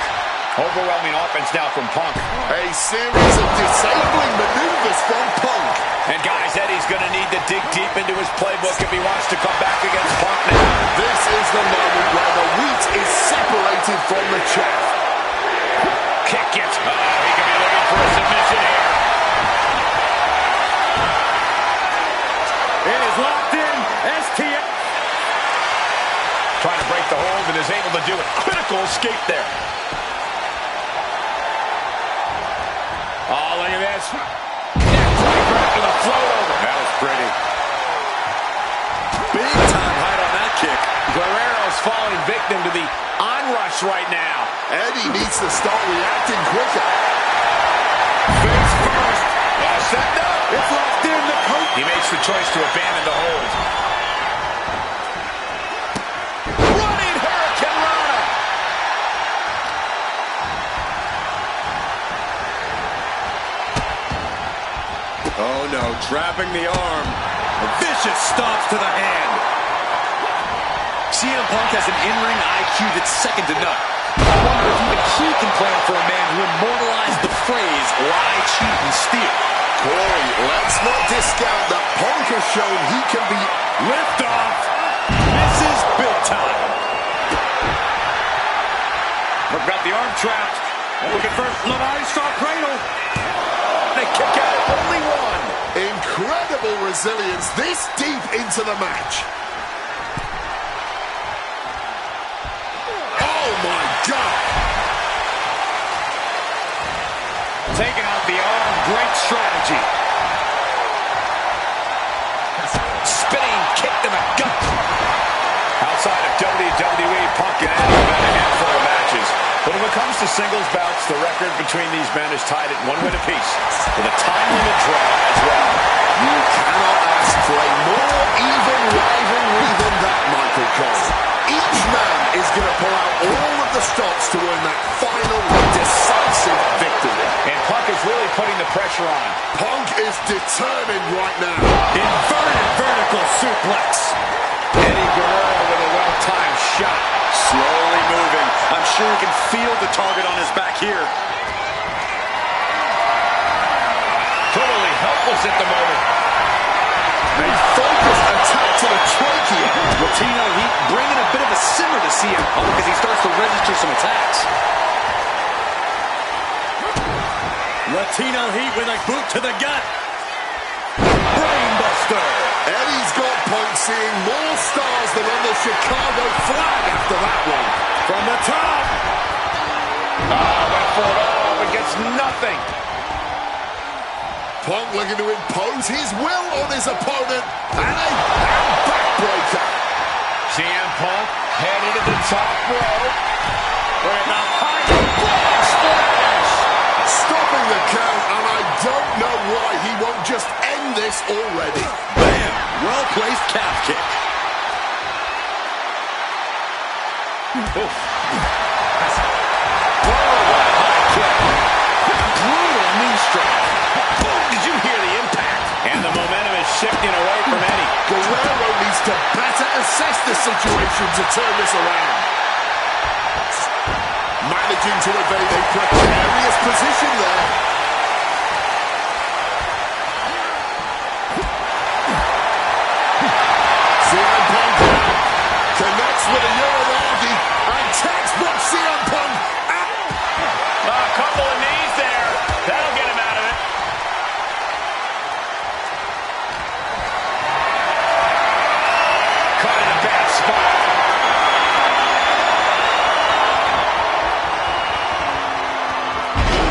Overwhelming offense now from Punk. A series of disabling maneuvers from Punk. And guys, Eddie's going to need to dig deep into his playbook if he wants to come back against Punk now. This is the moment where the wheat is separated from the chaff. Kick it. Oh, he could be looking for a submission here. It is locked in. STF. Trying to break the hold and is able to do it. Critical escape there. Oh, look at this. Right to the float over. That was pretty. Big time height on that kick. Guerrero's falling victim to the onrush right now. Eddie needs to start reacting quicker. Face first. Set up. It's locked in. The coach. He makes the choice to abandon the hold. Oh no, trapping the arm. A vicious stops to the hand. CM Punk has an in-ring IQ that's second to none. I wonder if even he can plan for a man who immortalized the phrase, lie, cheat, and steal. Corey, let's not discount that Punk has shown he can be... Liftoff. This is big time. Punk got the arm trapped. Looking for Levi's Star Cradle. They kick out at only one. Incredible resilience this deep into the match. Oh my God. Taking out the arm, great strategy. Spinning kick to the gut. Outside of WWE, Punk can add a handful of matches. But when it comes to singles bouts, the record between these men is tied at 1 win apiece, with a time limit draw as well. You cannot ask for a more even rivalry than that, Michael Cole. Each man is going to pull out all of the stops to earn that final decisive victory. And Punk is really putting the pressure on. Punk is determined right now. Inverted vertical suplex. Eddie Guerrero with a well-timed shot. Slowly moving. I'm sure he can feel the target on his back here. Totally helpless at the moment. A focused attack to the trachea. Latino Heat bringing a bit of a simmer to CM Punk as he starts to register some attacks. Latino Heat with a boot to the gut. Brainbuster. Eddie's got Punk seeing more stars than on the Chicago flag after that one. From the top. Went for it all, but gets nothing. Punk looking to impose his will on his opponent. And a backbreaker. CM Punk headed to the top rope. We're in the high flag splash. Stopping the count, and I don't know why he won't just end this already. Bam! Well-placed calf kick. Oof. Oh, what a high kick. Brutal knee strike. Did you hear the impact? And the momentum is shifting away from Eddie. Guerrero needs to better assess the situation to turn this around. Managing to evade a precarious position there. CM Punk connects with a Uranagi and textbook CM Punk. A couple of knees there. That'll get him out of it. Caught in a bad spot.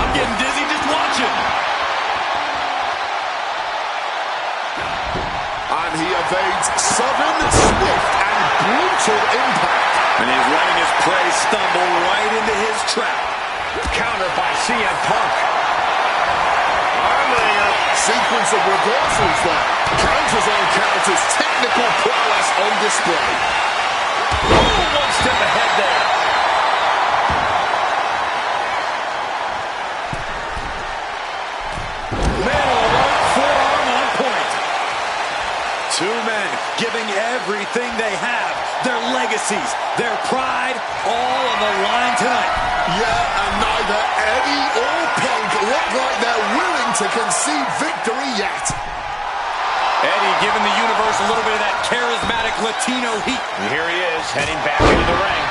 I'm getting dizzy just watching. And he evades sudden, swift, and brutal impact. And he's letting his prey stumble right into his trap. Counter by CM Punk. Armlayer. Sequence of reversals there. Counters on counters. Technical prowess on display. Oh, one step ahead there. Man, right forearm on point. Two men giving everything they have. Their legacies, their pride, all on the line tonight. Yeah, and neither Eddie or Punk look like they're willing to concede victory yet. Eddie giving the universe a little bit of that charismatic Latino heat. And here he is, heading back into the ring.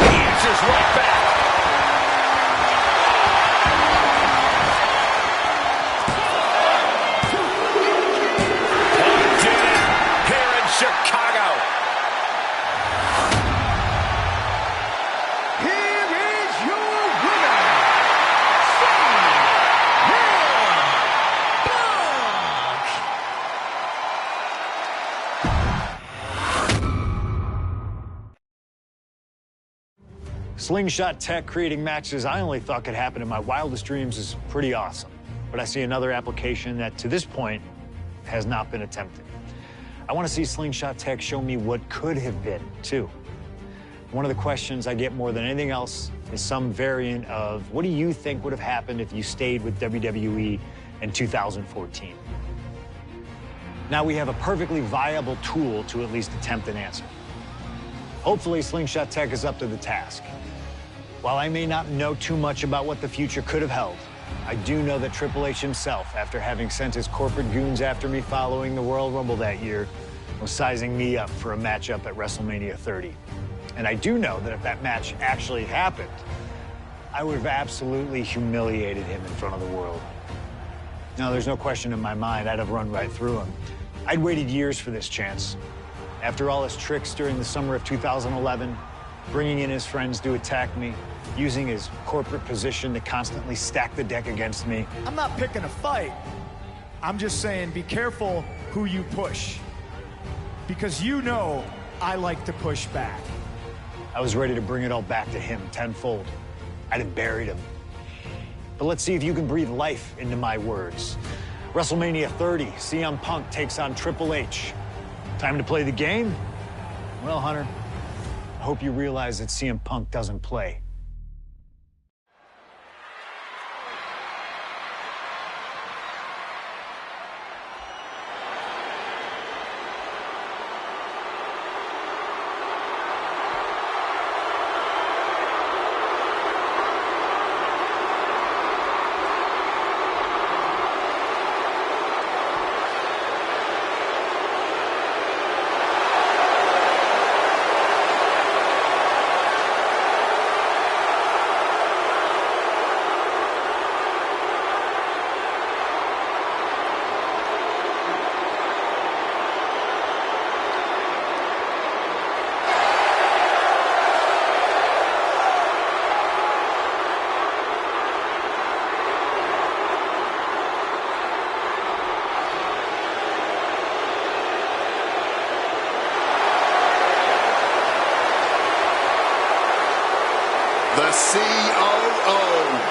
He answers right back. Chicago. Here is your winner, CM Punk. Slingshot tech creating matches I only thought could happen in my wildest dreams is pretty awesome. But I see another application that, to this point, has not been attempted. I want to see Slingshot tech show me what could have been, too. One of the questions I get more than anything else is some variant of, what do you think would have happened if you stayed with WWE in 2014? Now we have a perfectly viable tool to at least attempt an answer. Hopefully, Slingshot Tech is up to the task. While I may not know too much about what the future could have held, I do know that Triple H himself, after having sent his corporate goons after me following the Royal Rumble that year, was sizing me up for a matchup at WrestleMania 30. And I do know that if that match actually happened, I would have absolutely humiliated him in front of the world. Now, there's no question in my mind I'd have run right through him. I'd waited years for this chance. After all his tricks during the summer of 2011, bringing in his friends to attack me, using his corporate position to constantly stack the deck against me. I'm not picking a fight. I'm just saying be careful who you push. Because you know I like to push back. I was ready to bring it all back to him tenfold. I'd have buried him. But let's see if you can breathe life into my words. WrestleMania 30, CM Punk takes on Triple H. Time to play the game? Well, Hunter, I hope you realize that CM Punk doesn't play. The COO,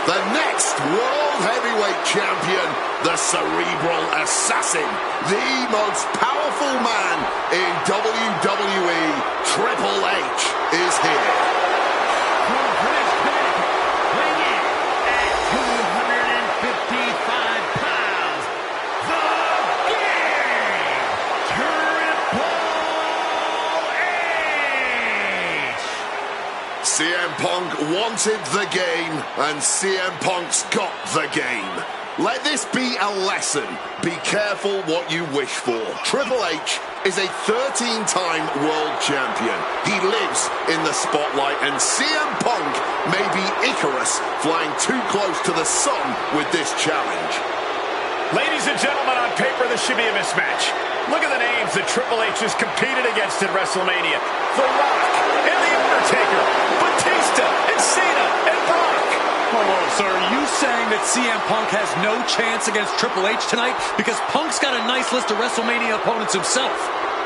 the next World Heavyweight Champion, the Cerebral Assassin, the most powerful man in WWE, Triple H, is here. From British Connecticut, weighing in at 255 pounds, the Game, Triple H! CM Punk wanted the game, and CM Punk's got the game. Let this be a lesson. Be careful what you wish for. Triple H is a 13-time world champion. He lives in the spotlight, and CM Punk may be Icarus flying too close to the sun with this challenge. Ladies and gentlemen, on paper, this should be a mismatch. Look at the names that Triple H has competed against at WrestleMania. The Rock and The Undertaker, Batista and Cena and Brock. Hello, sir. Are you saying that CM Punk has no chance against Triple H tonight? Because Punk's got a nice list of WrestleMania opponents himself.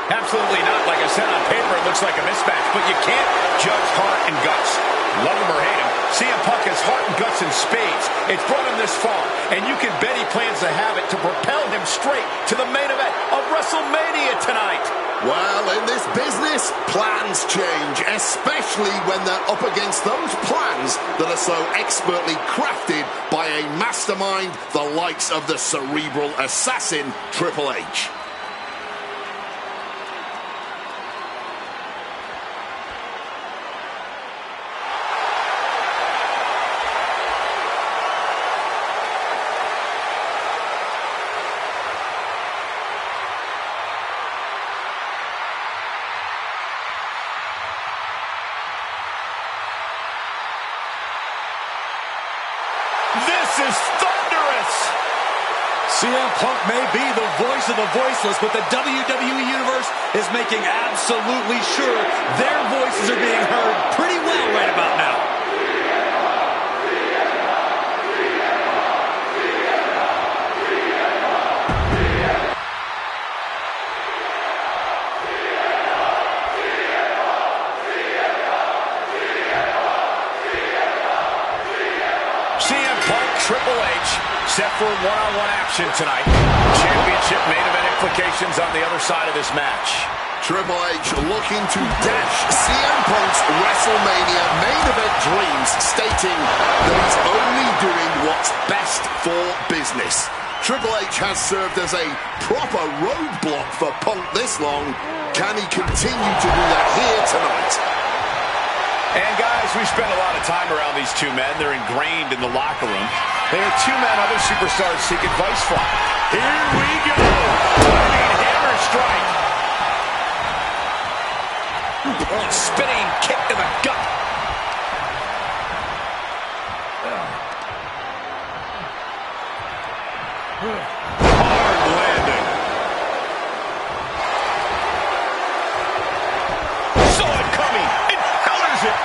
Absolutely not. Like I said, on paper, it looks like a mismatch, but you can't judge heart and guts. Love him or hate him, CM Punk has heart and guts in spades. It's brought him this far, and you can bet he plans to have it to propel him straight to the main event of WrestleMania tonight. Well, in this business, plans change, especially when they're up against those plans that are so expertly crafted by a mastermind the likes of the Cerebral Assassin, Triple H. This is thunderous! CM Punk may be the voice of the voiceless, but the WWE Universe is making absolutely sure their voices are being heard pretty well right about now. CM Punk, Triple H, set for one-on-one action tonight. Championship main event implications on the other side of this match. Triple H looking to dash CM Punk's WrestleMania main event dreams, stating that he's only doing what's best for business. Triple H has served as a proper roadblock for Punk this long. Can he continue to do that here tonight? And guys, we spent a lot of time around these two men. They're ingrained in the locker room. They are two men other superstars seek advice from. Here we go. Hammer strike. Oh, spinning kick to the gut. Hard landing. Saw it coming and counters it.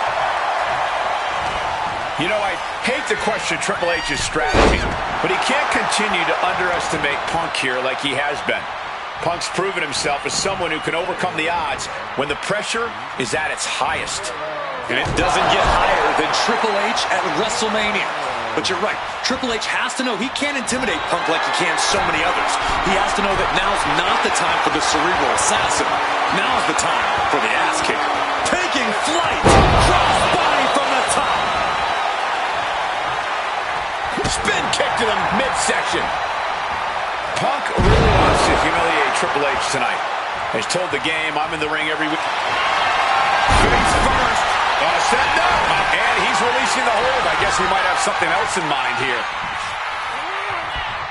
You know, I hate to question Triple H's strategy, but he can't continue to underestimate Punk here like he has been. Punk's proven himself as someone who can overcome the odds when the pressure is at its highest. And it doesn't get higher than Triple H at WrestleMania. But you're right, Triple H has to know he can't intimidate Punk like he can so many others. He has to know that now's not the time for the cerebral assassin. Now's the time for the ass kicker. Taking flight, cross body from the top. Spin kick to the midsection. Punk really wants to humiliate Triple H tonight. He's told the game, I'm in the ring every week. Face first. Setting up. And he's releasing the hold. I guess he might have something else in mind here.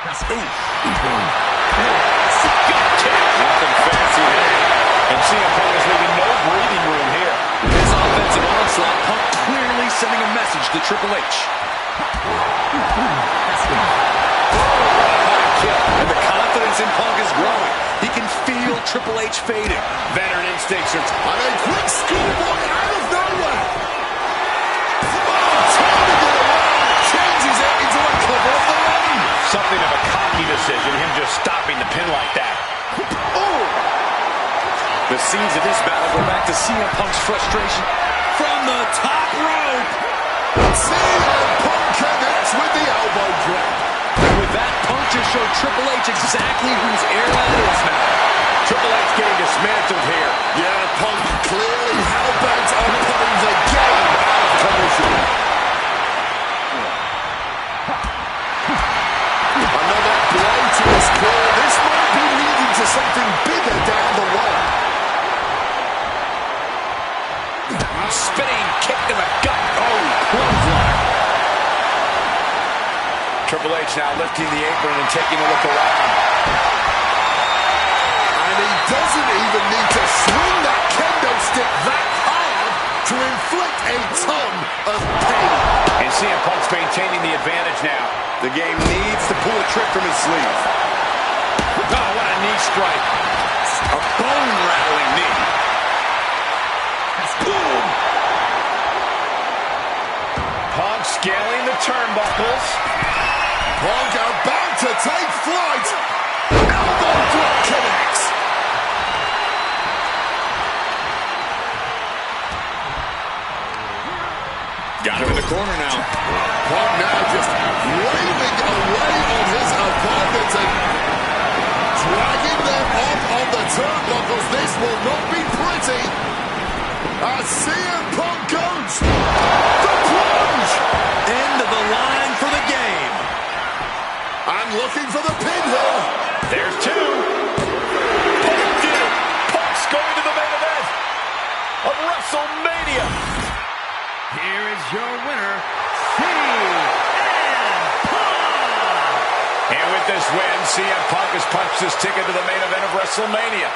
Nothing fancy there. And CM Punk is leaving no breathing room here. His offensive onslaught, Punk clearly sending a message to Triple H. And the confidence in Punk is growing. He can feel Triple H fading. Veteran instincts are... And a quick schoolboy out of nowhere. Turning it around, changes it into a cover of the lane. Something of a cocky decision, him just stopping the pin like that. Oh! The scenes of this battle go back to CM Punk's frustration from the top rope. CM Punk connects with the elbow drop. And with that, Punk just showed Triple H exactly whose era it is now. Triple H getting dismantled here. Yeah, Punk clearly hell-bent on putting the game out of commission. Another blow to his core. This might be leading to something bigger down the line. Spinning kick to the gut. Oh, clothesline. Triple H now lifting the apron and taking a look around. And he doesn't even need to swing that kendo stick that hard to inflict a ton of pain. And CM Punk's maintaining the advantage now. The game needs to pull a trick from his sleeve. Oh, what a knee strike. A bone-rattling knee. Boom! Punk scaling the turnbuckles. Punk about to take flight. Elbow drop connects. Got him in the corner now. Punk now just waving away on his opponent and dragging them off on the turnbuckles. This will not be pretty. As CM Punk goes. The plunge. End of the line for the game. And looking for the pin here. There's two. Punk did it. Punk's going to the main event of WrestleMania. Here is your winner, CM Punk. And with this win, CM Punk has punched his ticket to the main event of WrestleMania.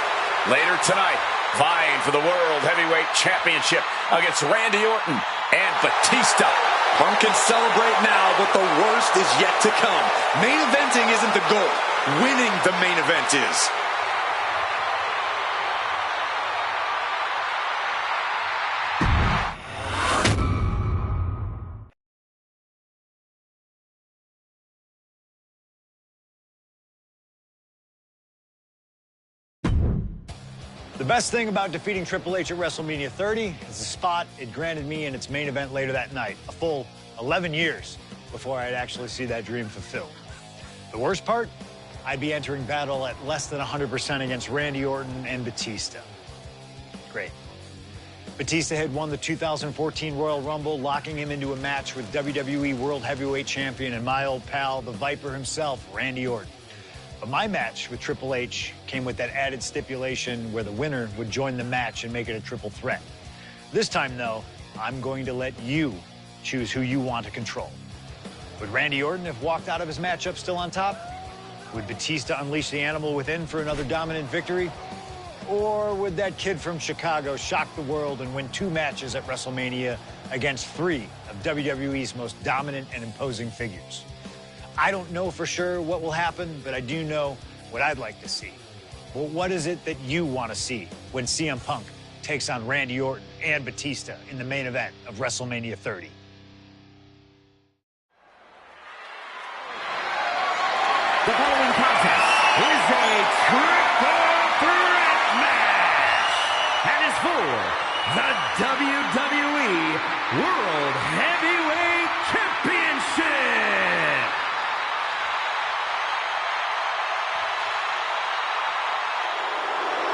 Later tonight, vying for the World Heavyweight Championship against Randy Orton and Batista. Punk can celebrate now, but the worst is yet to come. Main eventing isn't the goal. Winning the main event is. The best thing about defeating Triple H at WrestleMania 30 is the spot it granted me in its main event later that night. A full 11 years before I'd actually see that dream fulfilled. The worst part? I'd be entering battle at less than 100% against Randy Orton and Batista. Great. Batista had won the 2014 Royal Rumble, locking him into a match with WWE World Heavyweight Champion and my old pal, the Viper himself, Randy Orton. But my match with Triple H came with that added stipulation where the winner would join the match and make it a triple threat. This time, though, I'm going to let you choose who you want to control. Would Randy Orton have walked out of his matchup still on top? Would Batista unleash the animal within for another dominant victory? Or would that kid from Chicago shock the world and win 2 matches at WrestleMania against 3 of WWE's most dominant and imposing figures? I don't know for sure what will happen, but I do know what I'd like to see. Well, what is it that you want to see when CM Punk takes on Randy Orton and Batista in the main event of WrestleMania 30? The following contest is a triple threat match and is for the WWE World Heavyweight Championship.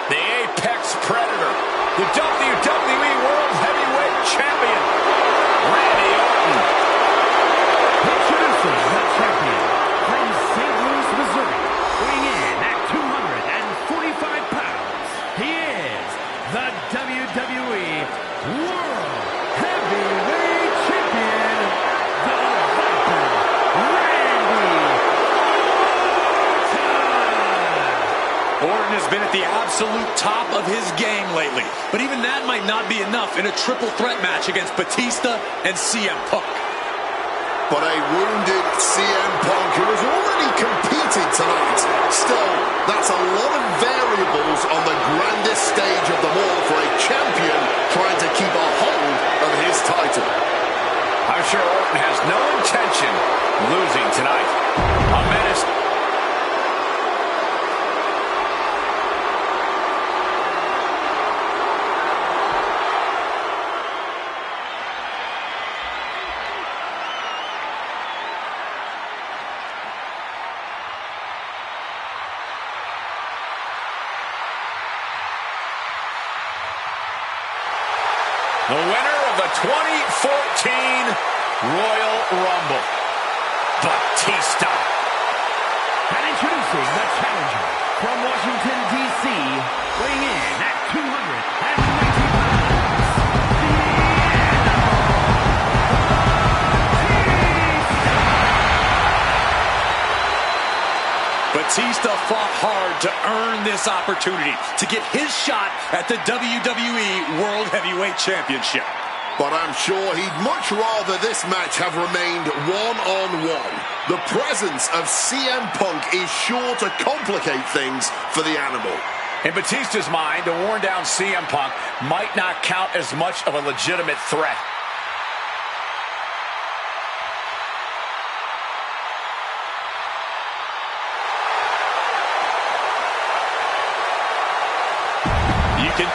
The Apex Predator, the WWE World Heavyweight Champion, Randy Orton. Introducing the champion from St. Louis, Missouri, weighing in at 245 pounds. He is the WWE World Heavyweight Champion, the Viper, Randy Orton. Orton has been at the absolute top of his game lately, but even that might not be enough in a triple threat match against Batista and CM Punk. But a wounded CM Punk who has already competed tonight. Still, that's a lot of variables on the grandest stage of them all for a champion trying to keep a hold of his title. I'm sure Orton has no intention of losing tonight. A menace. The winner of the 2014 Royal Rumble, Batista. And introducing the challenger from Washington, D.C., weighing in at 290 pounds, the Animal, Batista fought hard to earn this opportunity to get his shot at the WWE World Heavyweight Championship. But I'm sure he'd much rather this match have remained one-on-one. The presence of CM Punk is sure to complicate things for the Animal. In Batista's mind, a worn-down CM Punk might not count as much of a legitimate threat. You can...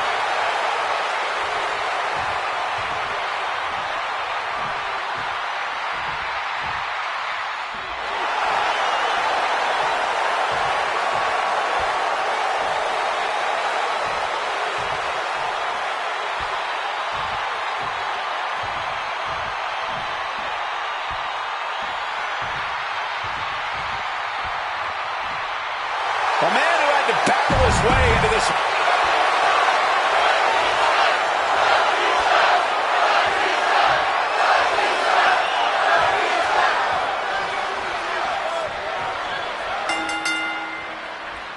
A man who had to battle his way into this...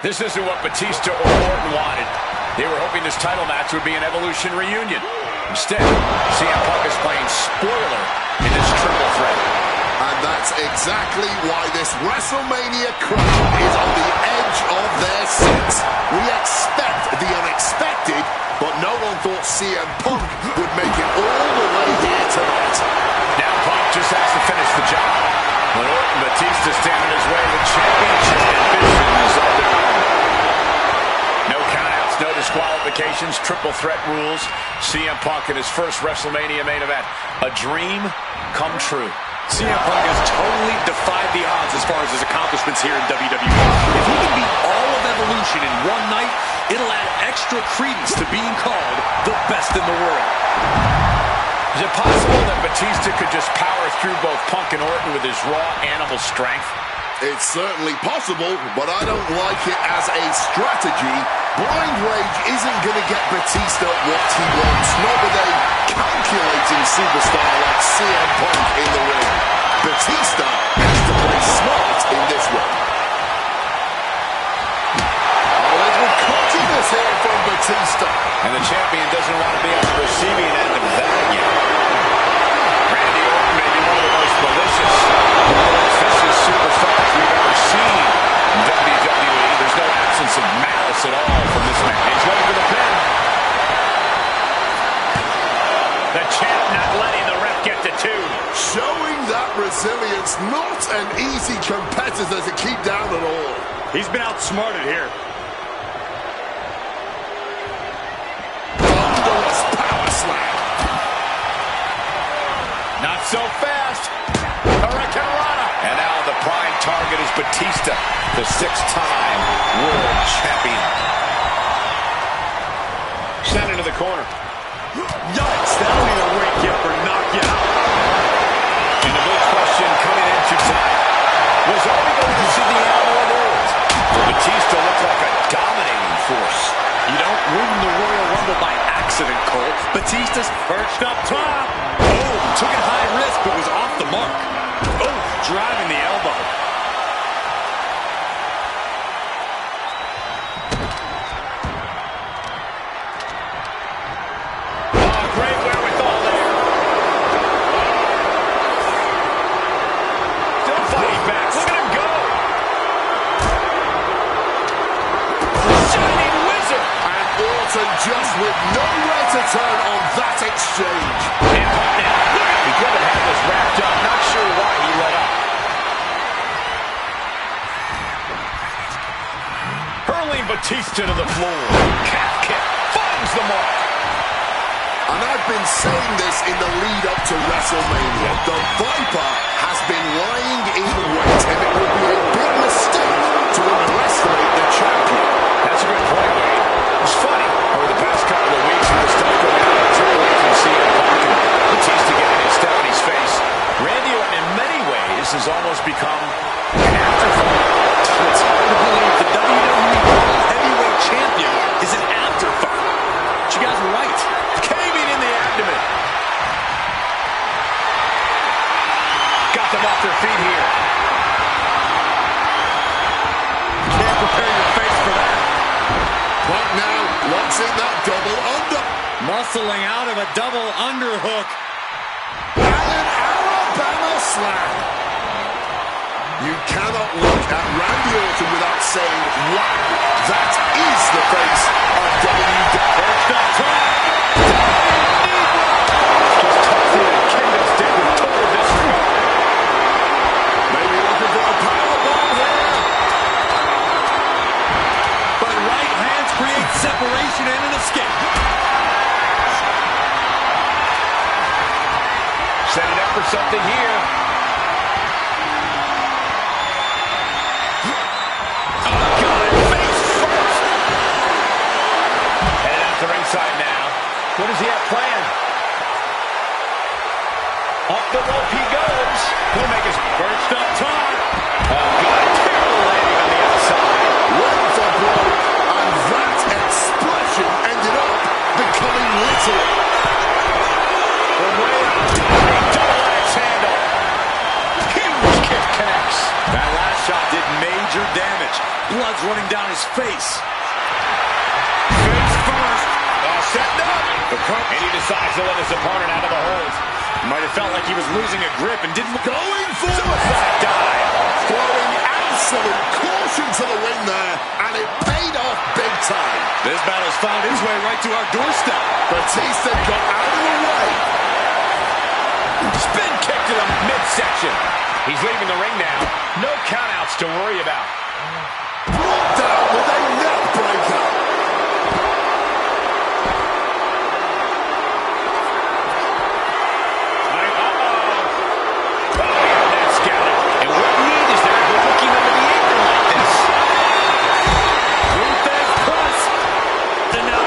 This isn't what Batista or Orton wanted. They were hoping this title match would be an Evolution reunion. Instead, CM Punk is playing spoiler in this triple threat. And that's exactly why this WrestleMania crowd is on the edge of their seats. We expect the unexpected, but no one thought CM Punk would make it all the way here tonight. Now Punk just has to finish the job. But Orton Batista standing his way with championship ambitions of their own. No countouts, no disqualifications, triple threat rules. CM Punk in his first WrestleMania main event. A dream come true. CM Punk has totally defied the odds as far as his accomplishments here in WWE. If he can beat all of Evolution in one night, it'll add extra extra credence to being called the best in the world. Is it possible that Batista could just power through both Punk and Orton with his raw animal strength? It's certainly possible, but I don't like it as a strategy. Blind Rage isn't going to get Batista what he wants, not with a calculating superstar like CM Punk in the ring. Batista has to play smart in this one. A little cockiness here from Batista. And the champion doesn't want to be on the receiving end of that again. Randy Orton may be one of the most malicious, vicious superstars we've ever seen in WWE. There's no absence of malice at all from this man. He's ready for the pin. The champ not letting the ref get to two. Showing that resilience, not an easy competitor to keep down at all. He's been outsmarted here. Thunderous power slam. Not so fast. Hurricanrana. And now the prime target is Batista, the six-time world champion. Sent into the corner. Yikes, that'll need a wake you or knock you out. And the big question coming into tonight was, are we going to see the animal of old? Batista looked like a dominating force. You don't win the Royal Rumble by accident, Cole. Batista's perched up top. Oh, took a high risk, but was off the mark. Oh, driving the elbow. Oh, great wherewithal there. Still fighting back. Look at him go. Shining wizard. And Orton just with nowhere to turn on that exchange. He could have had this wrapped up. Not sure why he let up. Hurling Batista to the floor. Calf kick. Finds the mark. And I've been saying this in the lead up to WrestleMania. The Viper has been lying in wait, and it would be a big mistake to underestimate the champion. That's a good point, Wade. It's funny. Over the past couple of weeks, with the stuff going on in Triple H and CM Punk and Batista getting his Stephanie's face, Randy Orton in many ways has almost become an afterthought. It's hard to believe the WWE World Heavyweight Champion is an afterthought. But you guys are right. Caving in the abdomen. Got them off their feet here. Can't prepare your face for that. But now, locks in that double under. Muscling out of a double underhook. And an Alabama slam. You cannot look at Randy Orton without saying, wow, that is the face of WWE. First up top. Just tough through the kingdom's dick with total disregard. Maybe looking for a powerbomb here. But right hands create separation and an escape. Setting up for something here. Oh, God, face first. Headed out to ringside now. What does he have planned? Up the rope he goes. He'll make his burst up top. Oh, God, terrible landing on the outside. Went for broke, and that explosion ended up becoming literal. From way up, a double axe handle. Huge kick connects. That last shot did major damage. Blood's running down his face. Face first. All set up. And he decides to let his opponent out of the hold. Might have felt like he was losing a grip and didn't look. Going for Suicide dive. throwing absolute caution to the wind there, and it paid off big time. This battle's found its way right to our doorstep. Batista got out of the way. Spin kick to the midsection. He's leaving the ring now. No countouts to worry about. Brought down with a neck breaker. And now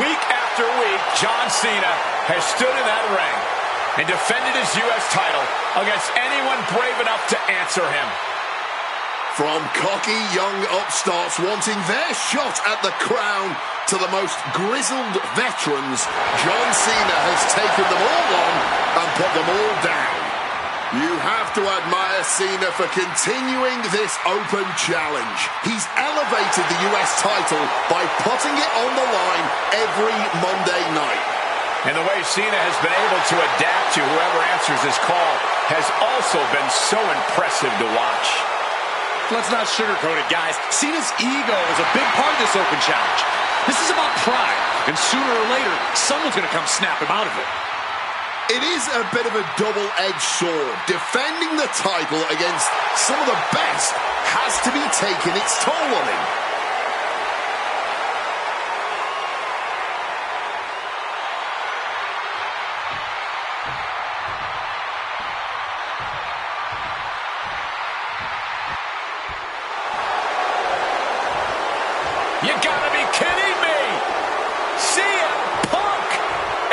Week after week, John Cena has stood in that ring and defended his U.S. title against anyone brave enough to answer him. From cocky young upstarts wanting their shot at the crown to the most grizzled veterans, John Cena has taken them all on and put them all down. You have to admire Cena for continuing this open challenge. He's elevated the US title by putting it on the line every Monday night. And the way Cena has been able to adapt to whoever answers his call has also been so impressive to watch. Let's not sugarcoat it, guys. Cena's ego is a big part of this open challenge. This is about pride, and sooner or later, someone's going to come snap him out of it. It is a bit of a double-edged sword. Defending the title against some of the best has to be taking its toll on him. You gotta be kidding me! CM Punk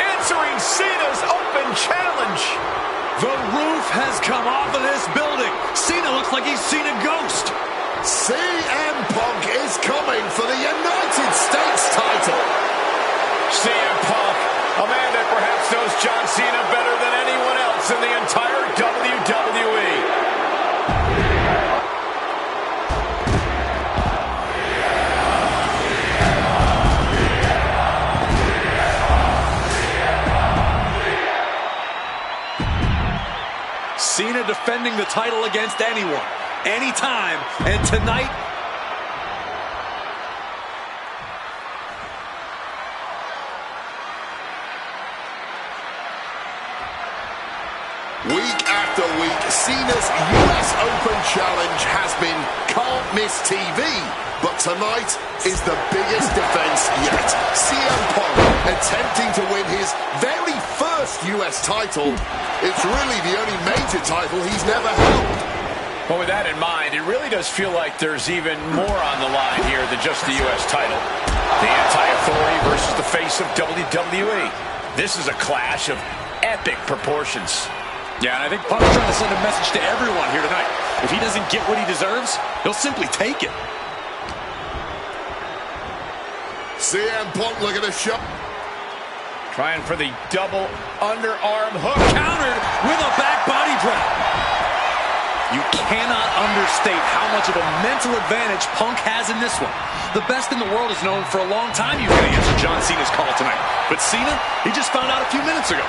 answering Cena's open challenge. The roof has come off of this building. Cena looks like he's seen a ghost. CM Punk is coming for the United States title. CM Punk, a man that perhaps knows John Cena better than anyone else in the entire WWE. Cena defending the title against anyone, anytime, and tonight, week after week, Cena's US Open Challenge has been can't miss TV, but tonight is the biggest defense yet. CM Punk attempting to win his very first US title. It's really the only major title he's never held. Well, with that in mind, it really does feel like there's even more on the line here than just the U.S. title. The anti-authority versus the face of WWE. This is a clash of epic proportions. yeah, and I think Punk's trying to send a message to everyone here tonight. If he doesn't get what he deserves, he'll simply take it. CM Punk looking to shot. Trying for the double underarm hook. Countered with a back body drop. You cannot understate how much of a mental advantage Punk has in this one. The best in the world is known for a long time he's going to answer John Cena's call tonight. But Cena, he just found out a few minutes ago.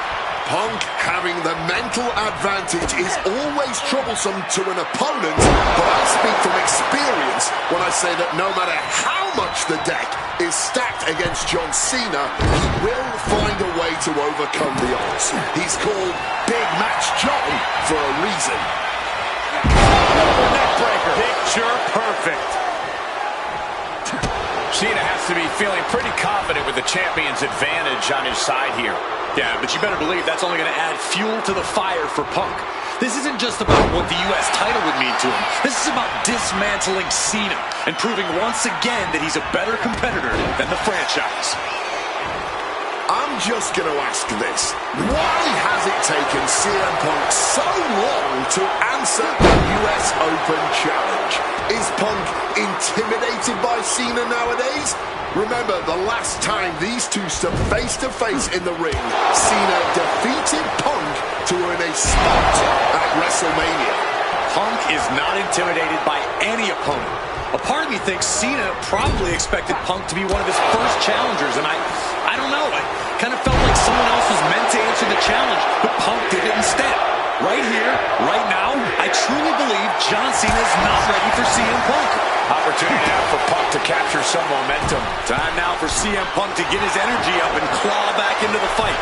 Punk having the mental advantage is always troublesome to an opponent, but I speak from experience when I say that no matter how much the deck is stacked against John Cena, he will find a way to overcome the odds. He's called Big Match John for a reason. Neckbreaker. Picture perfect. Cena has to be feeling pretty confident with the champion's advantage on his side here. Yeah, but you better believe that's only going to add fuel to the fire for Punk. This isn't just about what the U.S. title would mean to him. This is about dismantling Cena and proving once again that he's a better competitor than the franchise. I'm just going to ask this. Why has it taken CM Punk so long to answer the US Open Challenge? Is Punk intimidated by Cena nowadays? Remember, the last time these two stood face-to-face in the ring, Cena defeated Punk to earn a spot at WrestleMania. Punk is not intimidated by any opponent. A part of me thinks Cena probably expected Punk to be one of his first challengers, and I don't know. I kind of felt like someone else was meant to answer the challenge, but Punk did it instead. Right here, right now, I truly believe John Cena is not ready for CM Punk. Opportunity now for Punk to capture some momentum. Time now for CM Punk to get his energy up and claw back into the fight.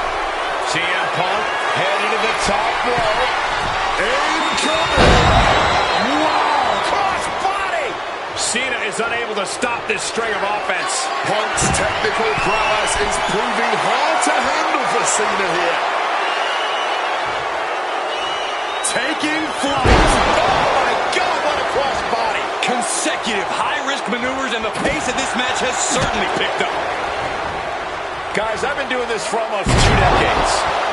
CM Punk heading to the top rope. Incoming! Wow! Cross body! Cena is unable to stop this string of offense. Punk's technical prowess is proving hard to handle for Cena here. Taking flight. Oh my God, what a cross body! Consecutive high-risk maneuvers, and the pace of this match has certainly picked up. Guys, I've been doing this for almost 2 decades,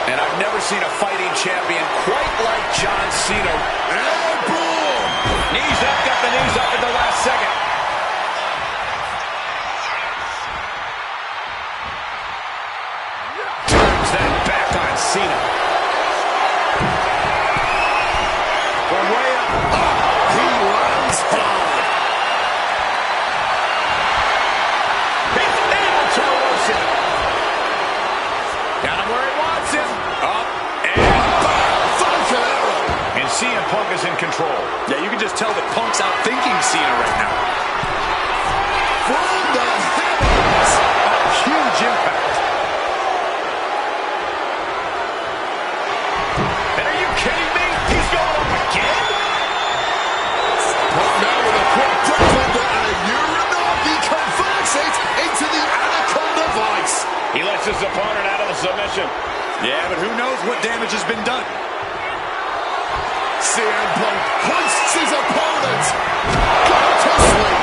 and I've never seen a fighting champion quite like John Cena. And boom! Knees up, got the knees up at the last second. Turns that back on Cena. From way up. He lands hard. He's able to reverse it. Got him where he wants him. Up and Falcon. And CM Punk is in control. Yeah, you can just tell that Punk's outthinking Cena right now. From the heavens. A huge impact. And are you kidding me? He's going up again? But now with a quadruple and a Uranagi converts it into the Anaconda Vice. He lets his opponent out of the submission. Yeah, but who knows what damage has been done. CM Punk hoists his opponent. Go to sleep.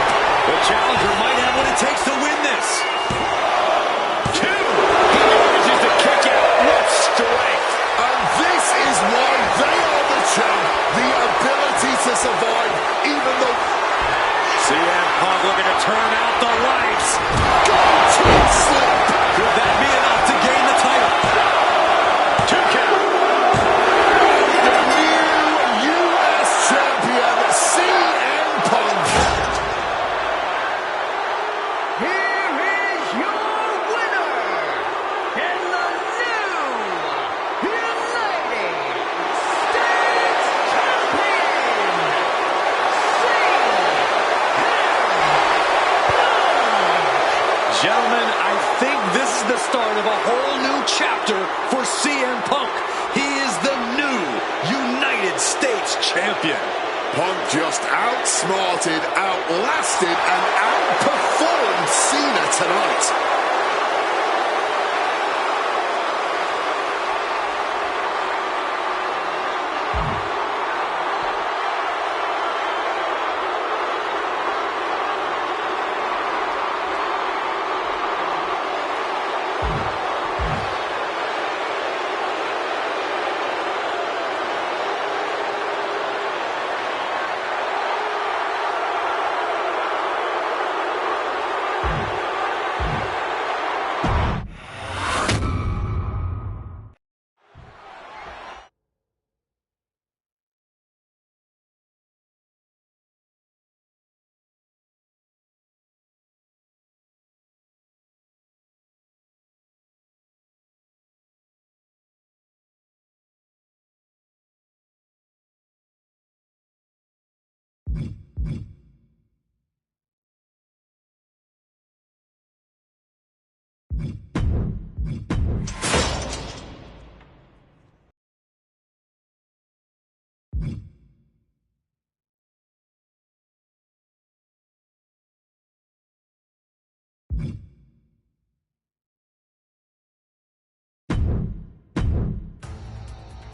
The challenger might have what it takes to win this. 2. He manages to kick out with strength. And this is why they are the champ. The ability to survive even though... CM Punk looking to turn out the lights. Go to sleep. Could that be enough to gain the title? 2 count. The new U.S. champion, CM Punk. Here is your winner, and the new United States Champion, Gentlemen, I think this is the start of a whole new chapter for CM Punk. He is the new United States Champion. Punk just outsmarted, outlasted, and outperformed Cena tonight.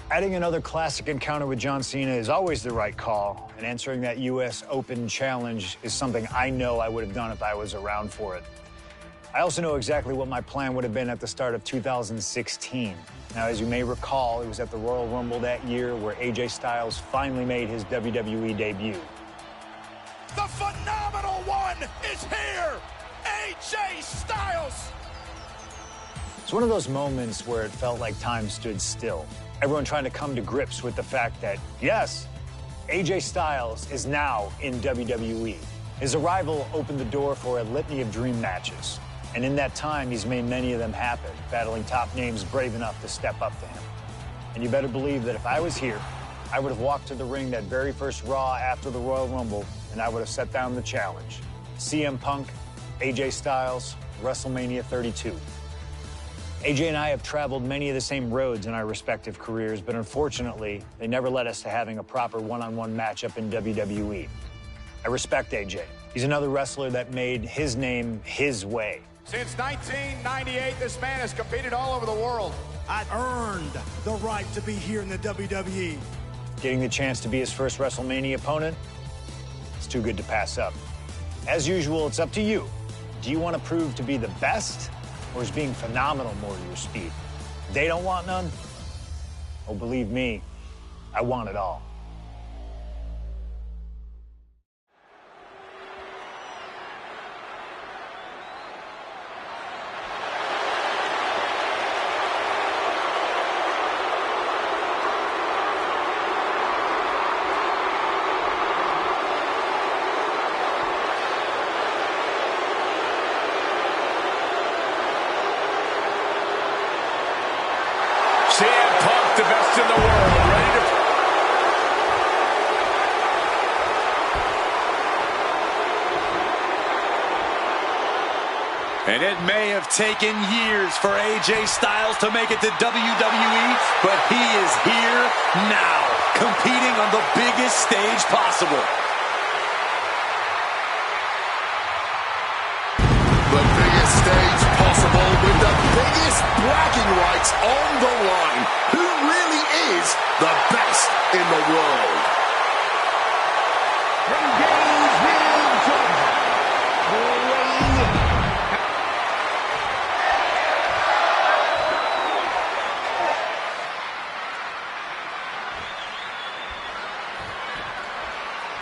Adding another classic encounter with John Cena is always the right call, and answering that U.S. Open challenge is something I know I would have done if I was around for it. I also know exactly what my plan would have been at the start of 2016. Now, as you may recall, it was at the Royal Rumble that year where AJ Styles finally made his WWE debut. The phenomenal one is here! AJ Styles! It's one of those moments where it felt like time stood still. Everyone trying to come to grips with the fact that, yes, AJ Styles is now in WWE. His arrival opened the door for a litany of dream matches. And in that time, he's made many of them happen, battling top names brave enough to step up to him. And you better believe that if I was here, I would have walked to the ring that very first Raw after the Royal Rumble, and I would have set down the challenge. CM Punk, AJ Styles, WrestleMania 32. AJ and I have traveled many of the same roads in our respective careers, but unfortunately, they never led us to having a proper one-on-one matchup in WWE. I respect AJ. He's another wrestler that made his name his way. Since 1998, this man has competed all over the world. I've earned the right to be here in the WWE. Getting the chance to be his first WrestleMania opponent, it's too good to pass up. As usual, it's up to you. Do you want to prove to be the best, or is being phenomenal more to your speed? They don't want none? Oh, believe me, I want it all. CM Punk, the best in the world, ready to... And it may have taken years for AJ Styles to make it to WWE, but he is here now, competing on the biggest stage possible. The biggest stage possible with the biggest bragging rights on the line. Who really is the best in the world?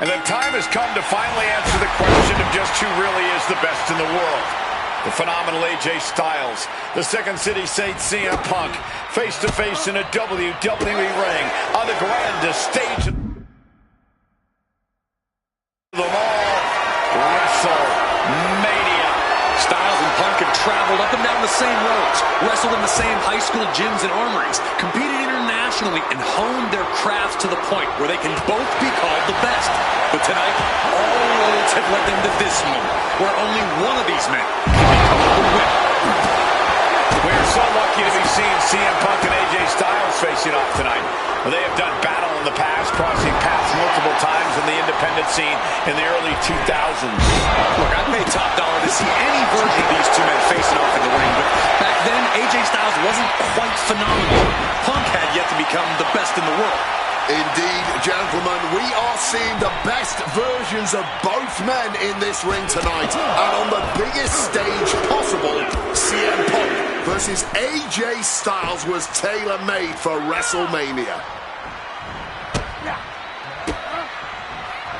And the time has come to finally answer the question of just who really is the best in the world. The phenomenal AJ Styles, the Second City Saint CM Punk, face-to-face in a WWE ring on the grandest stage of them all, WrestleMania. Styles and Punk have traveled up and down the same roads, wrestled in the same high school gyms and armories, competed internationally, and honed their crafts to the point where they can both be called the best. But tonight, all roads have led them to this moment, where only one of these men can become the winner. We're so lucky to be seeing CM Punk and AJ Styles facing off tonight. They have done battle in the past, crossing paths multiple times in the independent scene in the early 2000s. Look, I'd pay top dollar to see any version of these two men facing off in the ring, but back then, AJ Styles wasn't quite phenomenal. Punk had yet to become the best in the world. Indeed, gentlemen, we are seeing the best versions of both men in this ring tonight. And on the biggest stage possible, CM Punk versus AJ Styles was tailor-made for WrestleMania.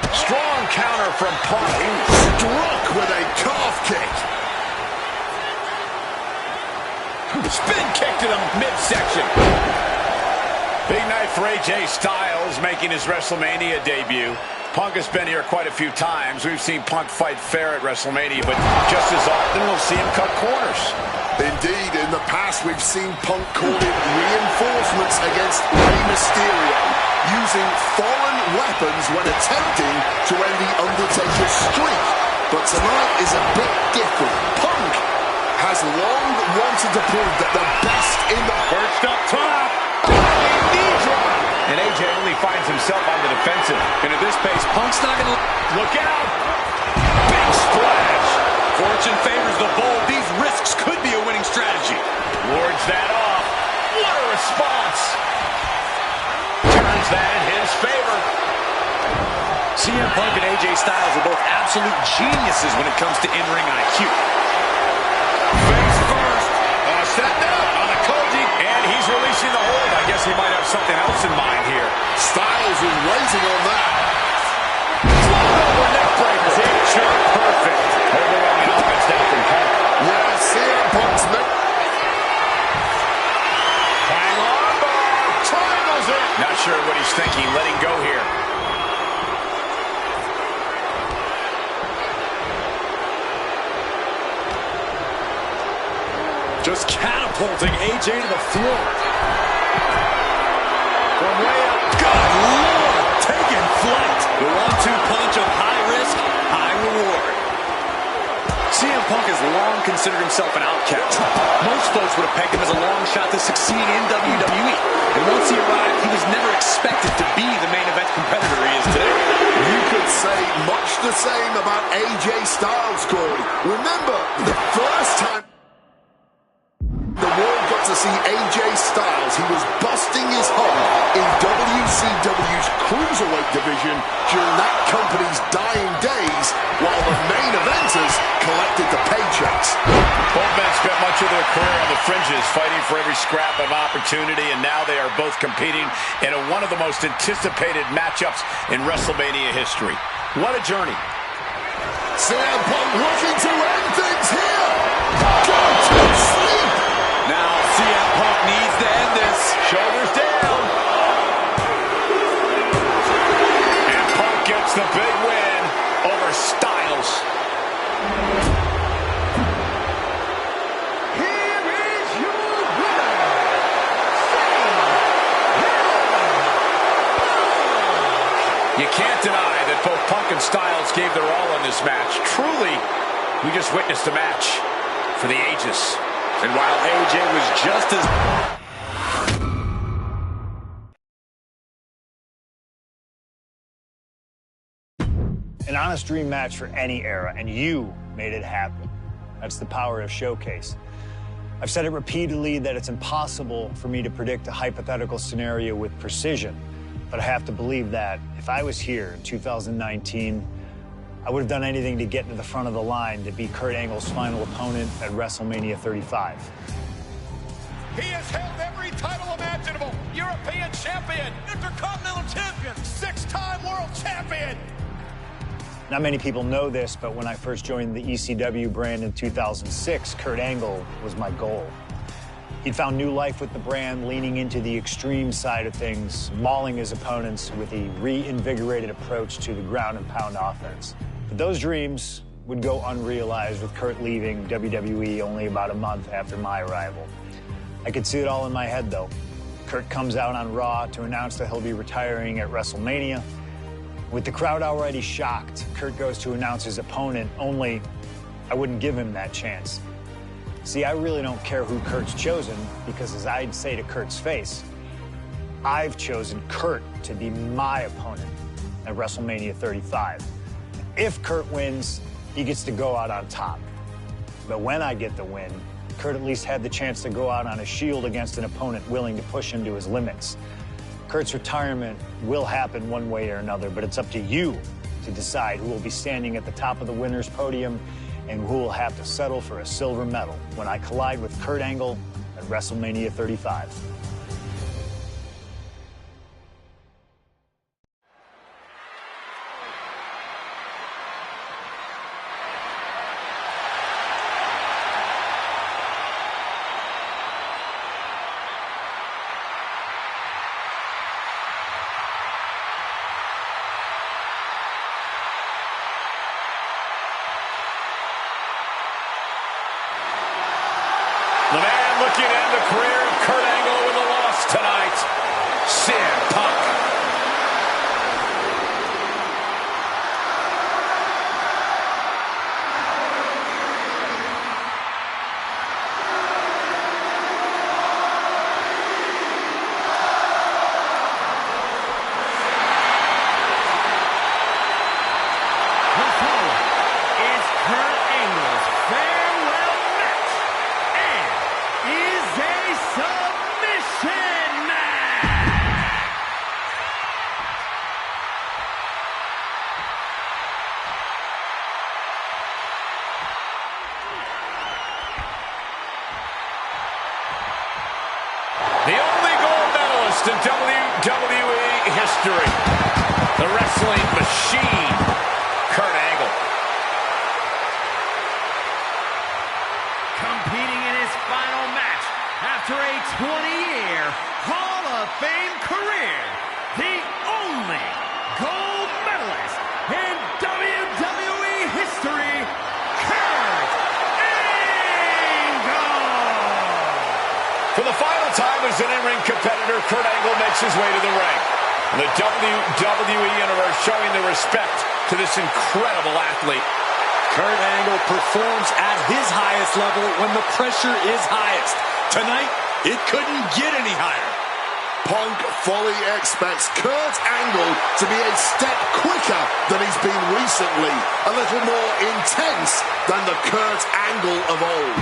Strong counter from Punk. Struck with a calf kick. Spin kick to the midsection. Big night for AJ Styles making his WrestleMania debut. Punk has been here quite a few times. We've seen Punk fight fair at WrestleMania, but just as often we'll see him cut corners. Indeed, in the past we've seen Punk call in reinforcements against Rey Mysterio, using foreign weapons when attempting to end the Undertaker's streak. But tonight is a bit different. Punk has long wanted to prove that the best in the... Perched up top. And AJ only finds himself on the defensive. And at this pace, Punk's not going to... Look out! Big splash! Fortune favors the bold. These risks could be a winning strategy. Wards that off. What a response! Turns that in his favor. CM Punk and AJ Styles are both absolute geniuses when it comes to in-ring IQ. Face first. Set down on a Koji, and he's releasing the hold. I guess he might have something else in mind here. Styles is waiting on that. Over neck breaker. Picture perfect. Overwhelming offense down from Punk. Yeah, CM Punk's neck. Hang on, bar. Triangles it. Not sure what he's thinking. Letting go here. Just catapulting AJ to the floor. From way up. Good Lord! Taking flight. The 1-2 punch of high risk, high reward. CM Punk has long considered himself an outcast. Most folks would have pegged him as a long shot to succeed in WWE. And once he arrived, he was never expected to be the main event competitor he is today. You could say much the same about AJ Styles, Corey. Remember, the first time the world got to see AJ Styles, he was busting his hump in WCW's cruiserweight division during that company's dying days while the main eventers collected the paychecks. Both men spent much of their career on the fringes, fighting for every scrap of opportunity, and now they are both competing in one of the most anticipated matchups in WrestleMania history. What a journey. CM Punk looking to end things here. Go to sleep. Now CM Punk needs to end this. Shoulders down. And Punk gets the big win over Styles. Here is your winner, You can't deny that both Punk and Styles gave their all in this match. Truly, we just witnessed a match for the ages. And while AJ was just as... An honest dream match for any era, and you made it happen. That's the power of Showcase. I've said it repeatedly that it's impossible for me to predict a hypothetical scenario with precision, but I have to believe that if I was here in 2019, I would have done anything to get to the front of the line to beat Kurt Angle's final opponent at WrestleMania 35. He has held every title imaginable. European champion, Intercontinental champion, 6-time world champion. Not many people know this, but when I first joined the ECW brand in 2006, Kurt Angle was my goal. He'd found new life with the brand, leaning into the extreme side of things, mauling his opponents with a reinvigorated approach to the ground and pound offense. But those dreams would go unrealized with Kurt leaving WWE only about a month after my arrival. I could see it all in my head, though. Kurt comes out on Raw to announce that he'll be retiring at WrestleMania. With the crowd already shocked, Kurt goes to announce his opponent, only I wouldn't give him that chance. See, I really don't care who Kurt's chosen, because as I'd say to Kurt's face, I've chosen Kurt to be my opponent at WrestleMania 35. If Kurt wins, he gets to go out on top. But when I get the win, Kurt at least had the chance to go out on a shield against an opponent willing to push him to his limits. Kurt's retirement will happen one way or another, but it's up to you to decide who will be standing at the top of the winner's podium and who will have to settle for a silver medal when I collide with Kurt Angle at WrestleMania 35. The man looking to end the career of Kurt Angle with a loss tonight, CM Punk. The following is Kurt Angle's farewell match and is a submission match. The only gold medalist in WWE history. The wrestling machine, Kurt Angle. Competing in his final match after a 20-year Hall of Fame career, the only gold medalist in WWE history, Kurt Angle! For the final time as an in-ring competitor, Kurt Angle makes his way to the ring. The WWE Universe showing their respect to this incredible athlete. Kurt Angle performs at his highest level when the pressure is highest. Tonight, it couldn't get any higher. Punk fully expects Kurt Angle to be a step quicker than he's been recently, a little more intense than the Kurt Angle of old.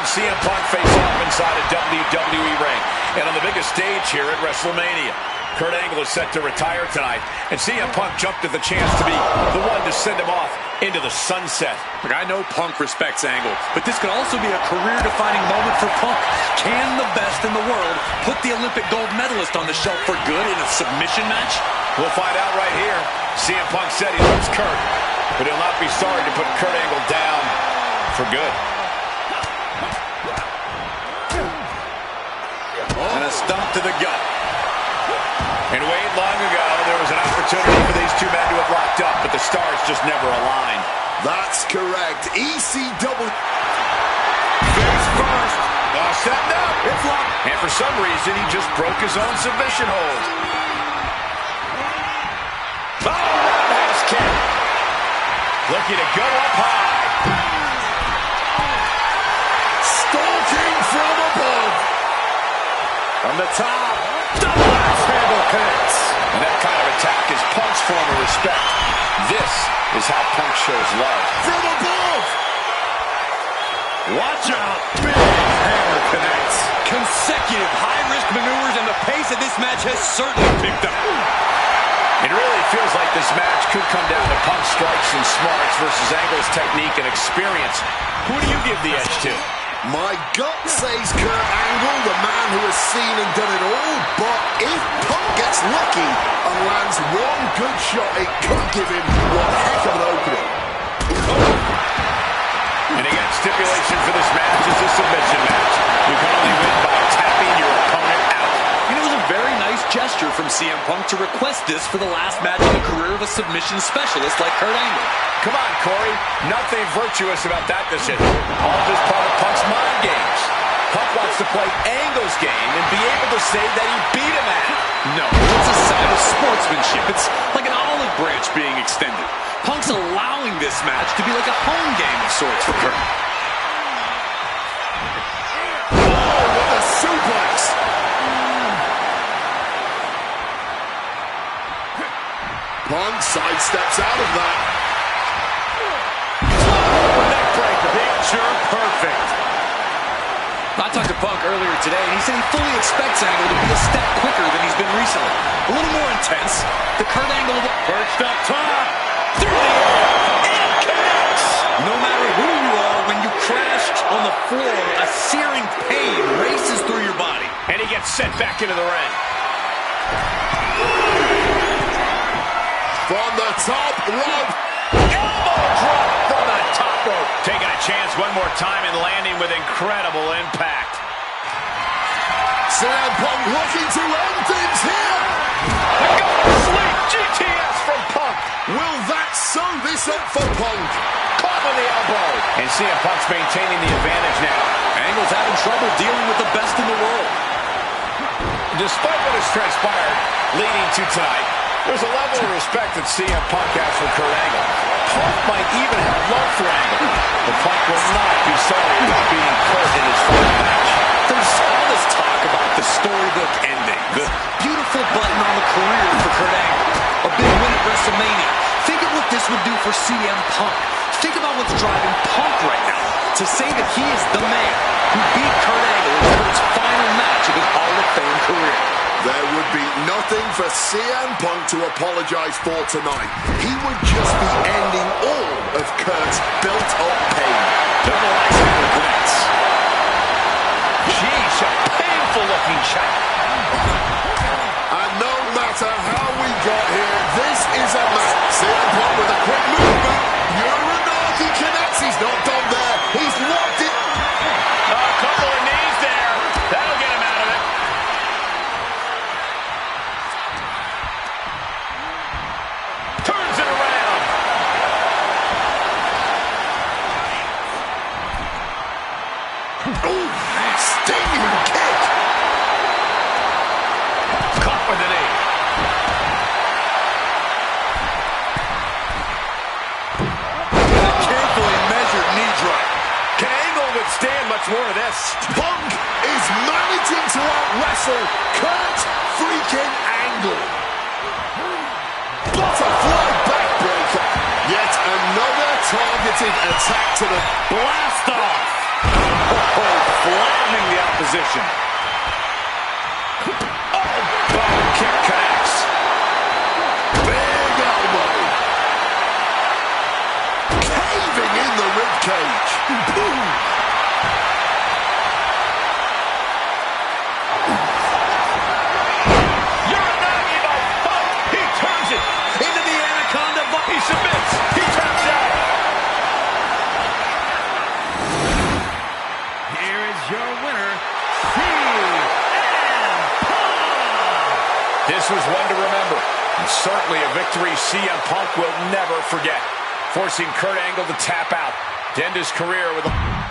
and CM Punk face off inside a WWE ring. And on the biggest stage here at WrestleMania. Kurt Angle is set to retire tonight, and CM Punk jumped at the chance to be the one to send him off into the sunset. Look, I know Punk respects Angle, but this could also be a career-defining moment for Punk. Can the best in the world put the Olympic gold medalist on the shelf for good in a submission match? We'll find out right here. CM Punk said he loves Kurt, but he'll not be sorry to put Kurt Angle down for good. And a stomp to the gut. And Wade, long ago, there was an opportunity for these two men to have locked up, but the stars just never aligned. That's correct. ECW. Face first. Set up. It's locked. And for some reason, he just broke his own submission hold. Oh, roundhouse kick. Looking to go up high. Stalking from above. From the top. Double axe handle connects. And that kind of attack is Punk's form of respect. This is how Punk shows love. From above. Watch out. Big hammer connects. Consecutive high-risk maneuvers, and the pace of this match has certainly picked up. It really feels like this match could come down to Punk's strikes and smarts versus Angle's technique and experience. Who do you give the edge to? My gut says Kurt Angle, the man who has seen and done it all, but if Punk gets lucky and lands one good shot, it could give him one heck of an opening. And again, stipulation for this match is a submission match. You can only win by tapping your opponent out. And it was a very nice gesture from CM Punk to request this for the last match in the career of a submission specialist like Kurt Angle. Come on, Corey. Nothing virtuous about that decision. All just part of Punk's mind games. Punk wants to play Angle's game and be able to say that he beat him at it. No, it's a sign of sportsmanship. It's like an olive branch being extended. Punk's allowing this match to be like a home game of sorts for Kurt. Oh, what a suplex! Punk sidesteps out of that. Neck breaker. Picture perfect. I talked to Punk earlier today, and he said he fully expects Angle to be a step quicker than he's been recently. A little more intense. The Kurt Angle of the Perched up top. through the air. It connects. No matter who you are, when you crashed on the floor, a searing pain races through your body. And he gets sent back into the ring. From the top rope. Elbow drop from the top rope. Taking a chance one more time and landing with incredible impact. CM Punk looking to end things here. Sleep GTS from Punk. Will that sew this up for Punk? Caught with the elbow. And CM Punk's maintaining the advantage now. Angle's having trouble dealing with the best in the world. Despite what has transpired leading to tonight, there's a level of respect that CM Punk has for Kurt Angle. Punk might even have love for Angle, but Punk will not be sorry about beating Kurt in his final match. There's all this talk about the storybook ending. The beautiful button on the career for Kurt Angle. A big win at WrestleMania. Think of what this would do for CM Punk. Think about what's driving Punk right now. To say that he is the man who beat Kurt Angle in Kurt's final match of his Hall of Fame career. There would be nothing for CM Punk to apologize for tonight. He would just be ending all of Kurt's built-up pain. Double axe handle connects. Jeez, a painful-looking shot. And no matter how we got here, this is a match. CM Punk with a quick movement. Uranagi connects. He's not done there. He's locked it. A couple of knees there. That'll get him out of it. Turns it around. Ooh, stinging kick. Caught with the knee. Carefully measured knee drop. Can Angle withstand much more of this? Punk is managing to out-wrestle Kurt freaking Angle. Butterfly backbreaker. Yet another targeted attack to the Blast off. oh, flattening the opposition. Oh, boom kick connects. Big elbow. Caving in the ribcage. Boom. He submits. He taps out. Here is your winner, CM Punk. This was one to remember, and certainly a victory CM Punk will never forget, forcing Kurt Angle to tap out to end his career with a...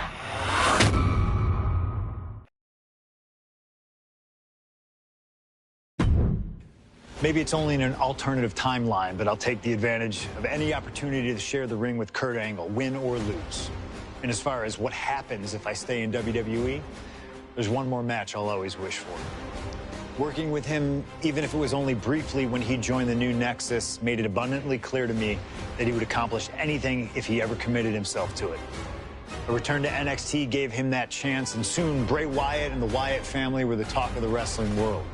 Maybe it's only in an alternative timeline, but I'll take the advantage of any opportunity to share the ring with Kurt Angle, win or lose. And as far as what happens if I stay in WWE, there's one more match I'll always wish for. Working with him, even if it was only briefly when he joined the new Nexus, made it abundantly clear to me that he would accomplish anything if he ever committed himself to it. A return to NXT gave him that chance, and soon Bray Wyatt and the Wyatt family were the talk of the wrestling world.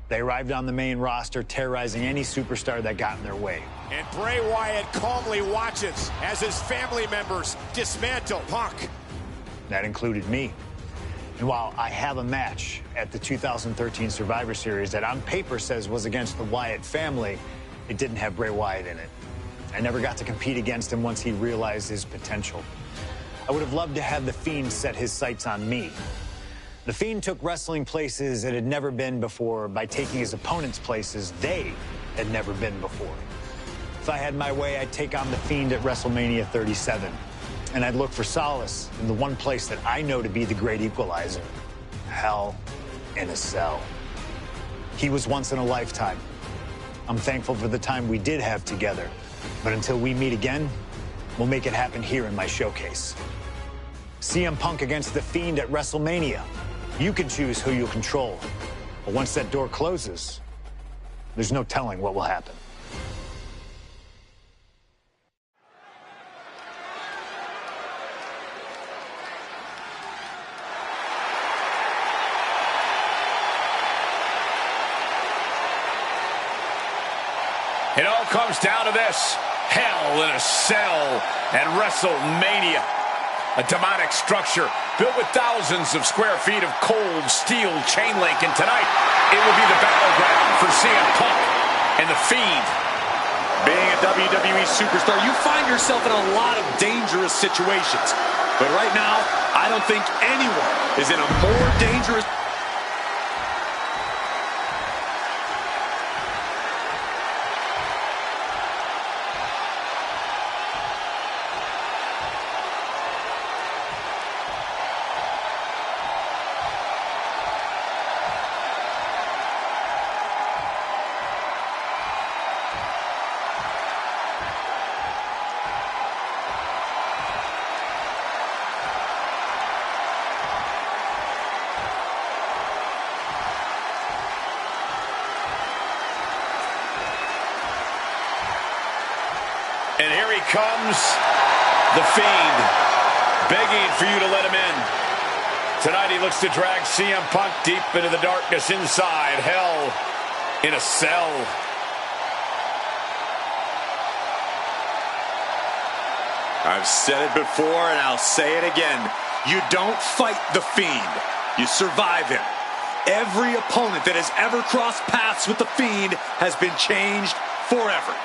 They arrived on the main roster, terrorizing any superstar that got in their way. And Bray Wyatt calmly watches as his family members dismantle Punk. That included me. And while I have a match at the 2013 Survivor Series that on paper says was against the Wyatt family, it didn't have Bray Wyatt in it. I never got to compete against him once he realized his potential. I would have loved to have The Fiend set his sights on me. The Fiend took wrestling places it had never been before by taking his opponents places they had never been before. If I had my way, I'd take on The Fiend at WrestleMania 37. And I'd look for solace in the one place that I know to be the great equalizer. Hell in a Cell. He was once in a lifetime. I'm thankful for the time we did have together. But until we meet again, we'll make it happen here in my showcase. CM Punk against The Fiend at WrestleMania. You can choose who you'll control. But once that door closes, there's no telling what will happen. It all comes down to this. Hell in a Cell at WrestleMania. A demonic structure built with thousands of square feet of cold steel chain link. And tonight, it will be the battleground for CM Punk and The Fiend. Being a WWE superstar, you find yourself in a lot of dangerous situations. But right now, I don't think anyone is in a more dangerous... And here he comes, The Fiend, begging for you to let him in. Tonight he looks to drag CM Punk deep into the darkness inside Hell in a Cell. I've said it before and I'll say it again. You don't fight The Fiend. You survive him. Every opponent that has ever crossed paths with The Fiend has been changed forever.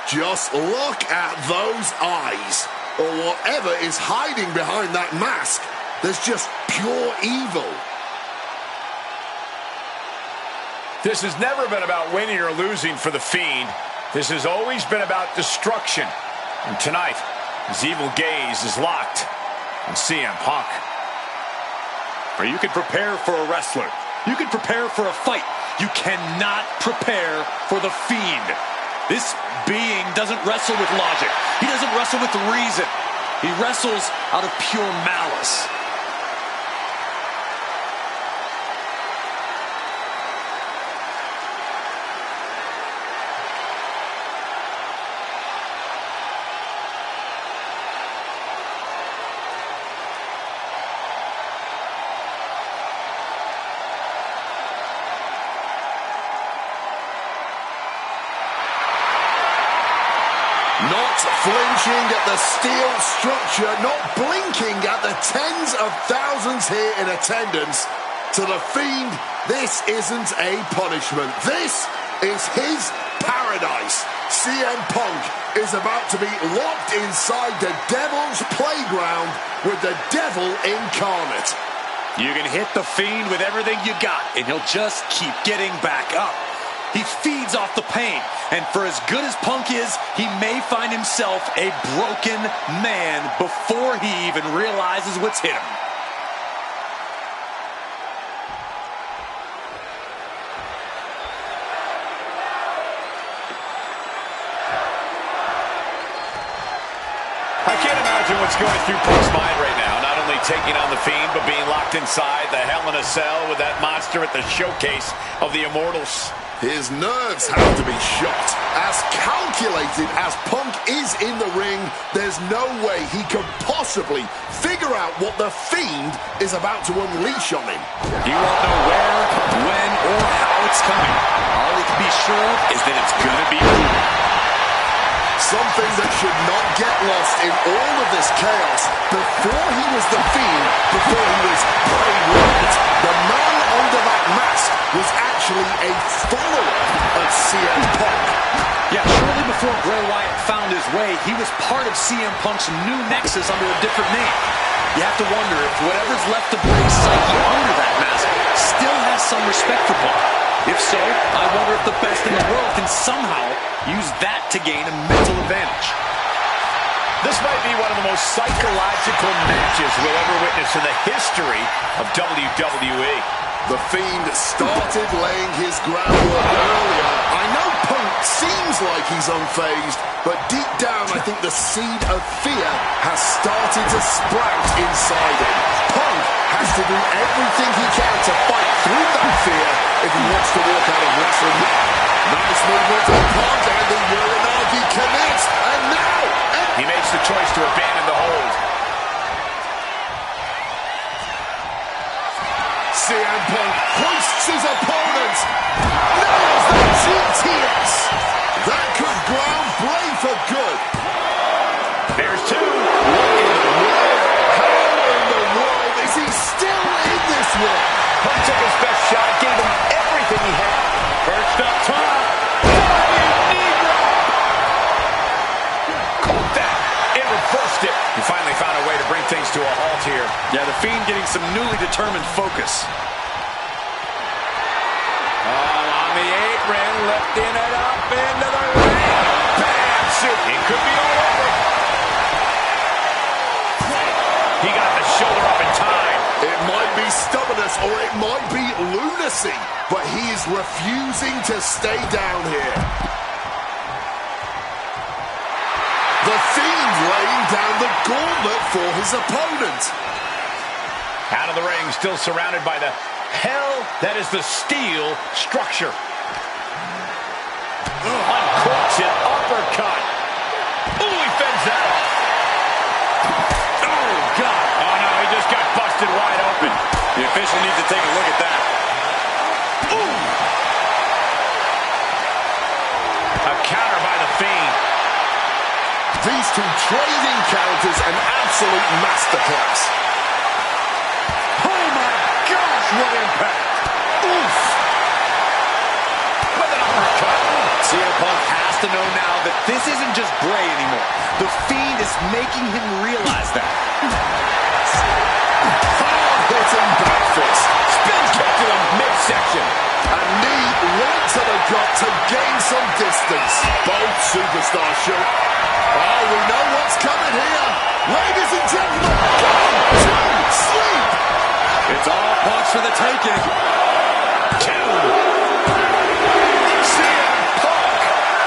Just look at those eyes, or whatever is hiding behind that mask. There's just pure evil. This has never been about winning or losing for The Fiend. This has always been about destruction. And tonight, his evil gaze is locked on CM Punk. Or you can prepare for a wrestler. You can prepare for a fight. You cannot prepare for The Fiend. This being doesn't wrestle with logic. He doesn't wrestle with reason. He wrestles out of pure malice. Not flinching at the steel structure, not blinking at the tens of thousands here in attendance. To The Fiend, this isn't a punishment. This is his paradise. CM Punk is about to be locked inside the Devil's playground with the Devil incarnate. You can hit The Fiend with everything you got, and he'll just keep getting back up. He feeds off the pain, and for as good as Punk is, he may find himself a broken man before he even realizes what's hit him. I can't imagine what's going through Punk's mind right now. Not only taking on The Fiend, but being locked inside the Hell in a Cell with that monster at the showcase of the Immortals. His nerves have to be shot. As calculated as Punk is in the ring, there's no way he could possibly figure out what The Fiend is about to unleash on him. He won't know where, when, or how it's coming. All he can be sure of is that it's going to be brutal. Something that should not get lost in all of this chaos. Before he was The Fiend, before he was Bray Wyatt, the man under that mask was actually a follower of CM Punk. Yeah, shortly before Bray Wyatt found his way, he was part of CM Punk's new nexus under a different name. You have to wonder if whatever's left of Bray's psyche under that mask still has some respect for Punk. If so, I wonder if the best in the world can somehow use that to gain a mental advantage. This might be one of the most psychological matches we'll ever witness in the history of WWE. The Fiend started laying his groundwork earlier. I know Punk seems like he's unfazed, but deep down I think the seed of fear has started to sprout inside him. Punk has to do everything he can to fight through that fear if he wants to walk out of wrestling. Nice movement from Punk, and the Uranagi commits, and now... He makes the choice to abandon the hold. CM Punk hoists his opponent. Nails the GTS. That could ground Bray for good. There's two. What in the world? How in the world is he still in this one? Punk took his best shot, gave him everything he had. First up top. Caught that and reversed it. He finally found a way to bring things to a halt here. Yeah, The Fiend getting some newly determined focus. On the apron, lifting it up into the ring. Bam! It could be all over. He got the shoulder up in time. It might be stubbornness or it might be lunacy, but he is refusing to stay down here. The Fiend laying down the gauntlet for his opponent. Out of the ring, still surrounded by the hell that is the steel structure. Uncorks it, uppercut. Ooh, he fends that off. Oh, God. Oh, no, he just got busted wide open. The official needs to take a look at that. Ooh. A counter by the Fiend. These two trading counters, an absolute masterclass. Oh, my gosh, what impact. Oof. With an uppercut. CM Punk has to know now that this isn't just Bray anymore. The Fiend is making him realize that. Hard-hitting back fist. Spin kick to the midsection. A knee right to the gut to gain some distance. Both superstars show. Oh, we know what's coming here. Ladies and gentlemen, 1, 2, sleep. It's all Punk's for the taking. 2. CM Punk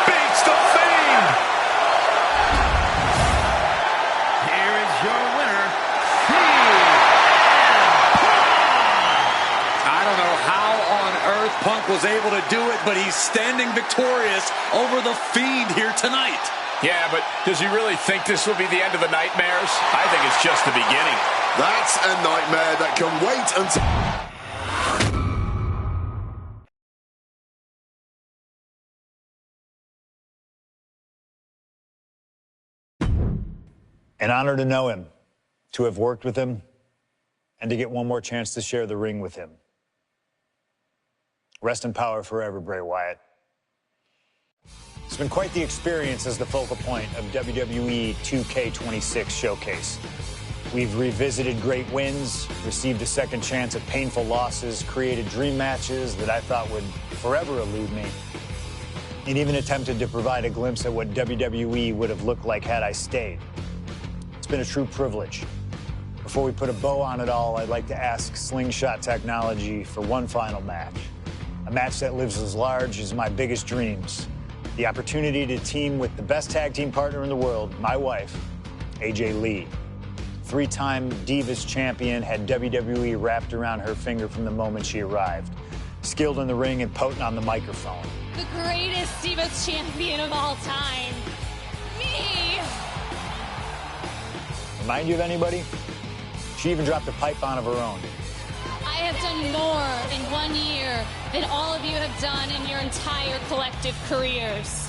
beats the Fiend. Here is your winner, I don't know how on earth Punk was able to do it, but he's standing victorious over the Fiend here tonight. Yeah, but does he really think this will be the end of the nightmares? I think it's just the beginning. That's a nightmare that can wait until... An honor to know him, to have worked with him, and to get one more chance to share the ring with him. Rest in power forever, Bray Wyatt. It's been quite the experience as the focal point of WWE 2K26 Showcase. We've revisited great wins, received a second chance at painful losses, created dream matches that I thought would forever elude me, and even attempted to provide a glimpse at what WWE would have looked like had I stayed. It's been a true privilege. Before we put a bow on it all, I'd like to ask Slingshot Technology for one final match. A match that lives as large as my biggest dreams. The opportunity to team with the best tag team partner in the world, my wife, AJ Lee. Three-time Divas champion, had WWE wrapped around her finger from the moment she arrived. Skilled in the ring and potent on the microphone. The greatest Divas champion of all time. Me! Remind you of anybody? She even dropped a pipe on of her own. I have done more in 1 year than all of you have done in your entire collective careers.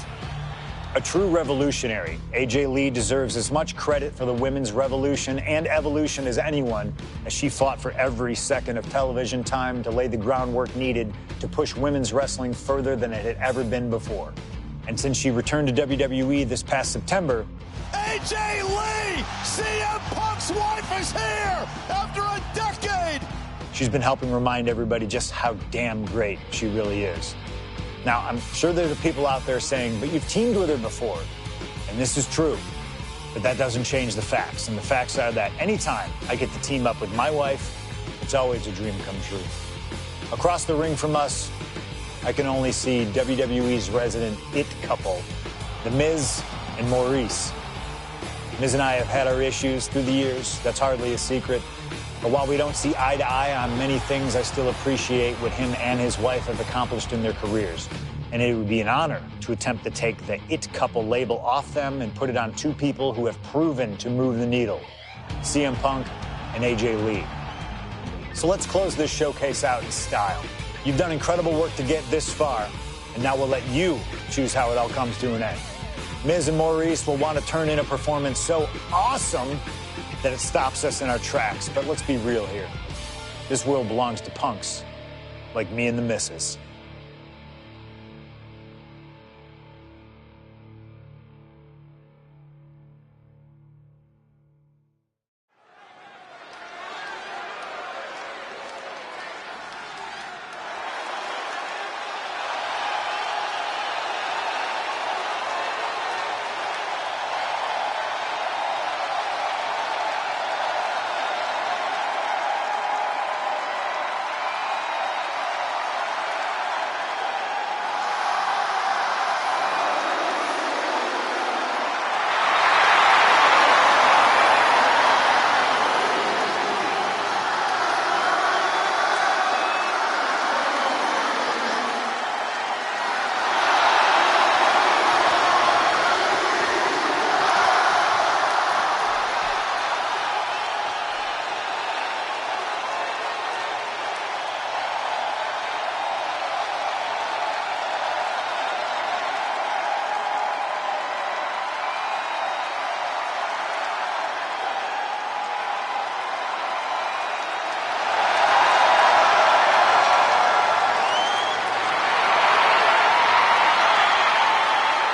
A true revolutionary, AJ Lee deserves as much credit for the women's revolution and evolution as anyone, as she fought for every second of television time to lay the groundwork needed to push women's wrestling further than it had ever been before. And since she returned to WWE this past September, AJ Lee! CM Punk's wife is here after a decade! she's been helping remind everybody just how damn great she really is. Now, I'm sure there are people out there saying, but you've teamed with her before. And this is true. But that doesn't change the facts. And the facts are that anytime I get to team up with my wife, it's always a dream come true. Across the ring from us, I can only see WWE's resident it couple, The Miz and Maurice. Miz and I have had our issues through the years. That's hardly a secret. But while we don't see eye to eye on many things, I still appreciate what him and his wife have accomplished in their careers. And it would be an honor to attempt to take the it couple label off them and put it on two people who have proven to move the needle, CM Punk and AJ Lee. So let's close this showcase out in style. You've done incredible work to get this far, and now we'll let you choose how it all comes to an end. Miz and Maurice will want to turn in a performance so awesome that it stops us in our tracks. But let's be real here. This world belongs to punks like me and the missus.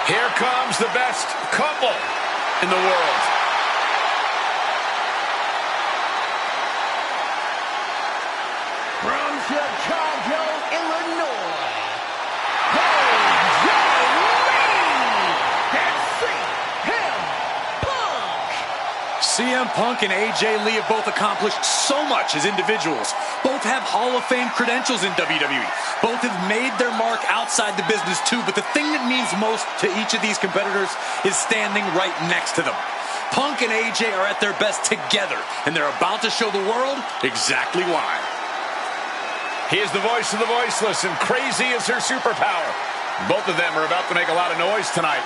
Here comes the best couple in the world. From Chicago, Illinois, AJ Lee and CM Punk. CM Punk and AJ Lee have both accomplished so much as individuals. Both have Hall of Fame credentials in WWE. Both have made their mark outside the business too, but the thing that means most to each of these competitors is standing right next to them. Punk and AJ are at their best together, and they're about to show the world exactly why. He is the voice of the voiceless, and crazy is her superpower. Both of them are about to make a lot of noise tonight.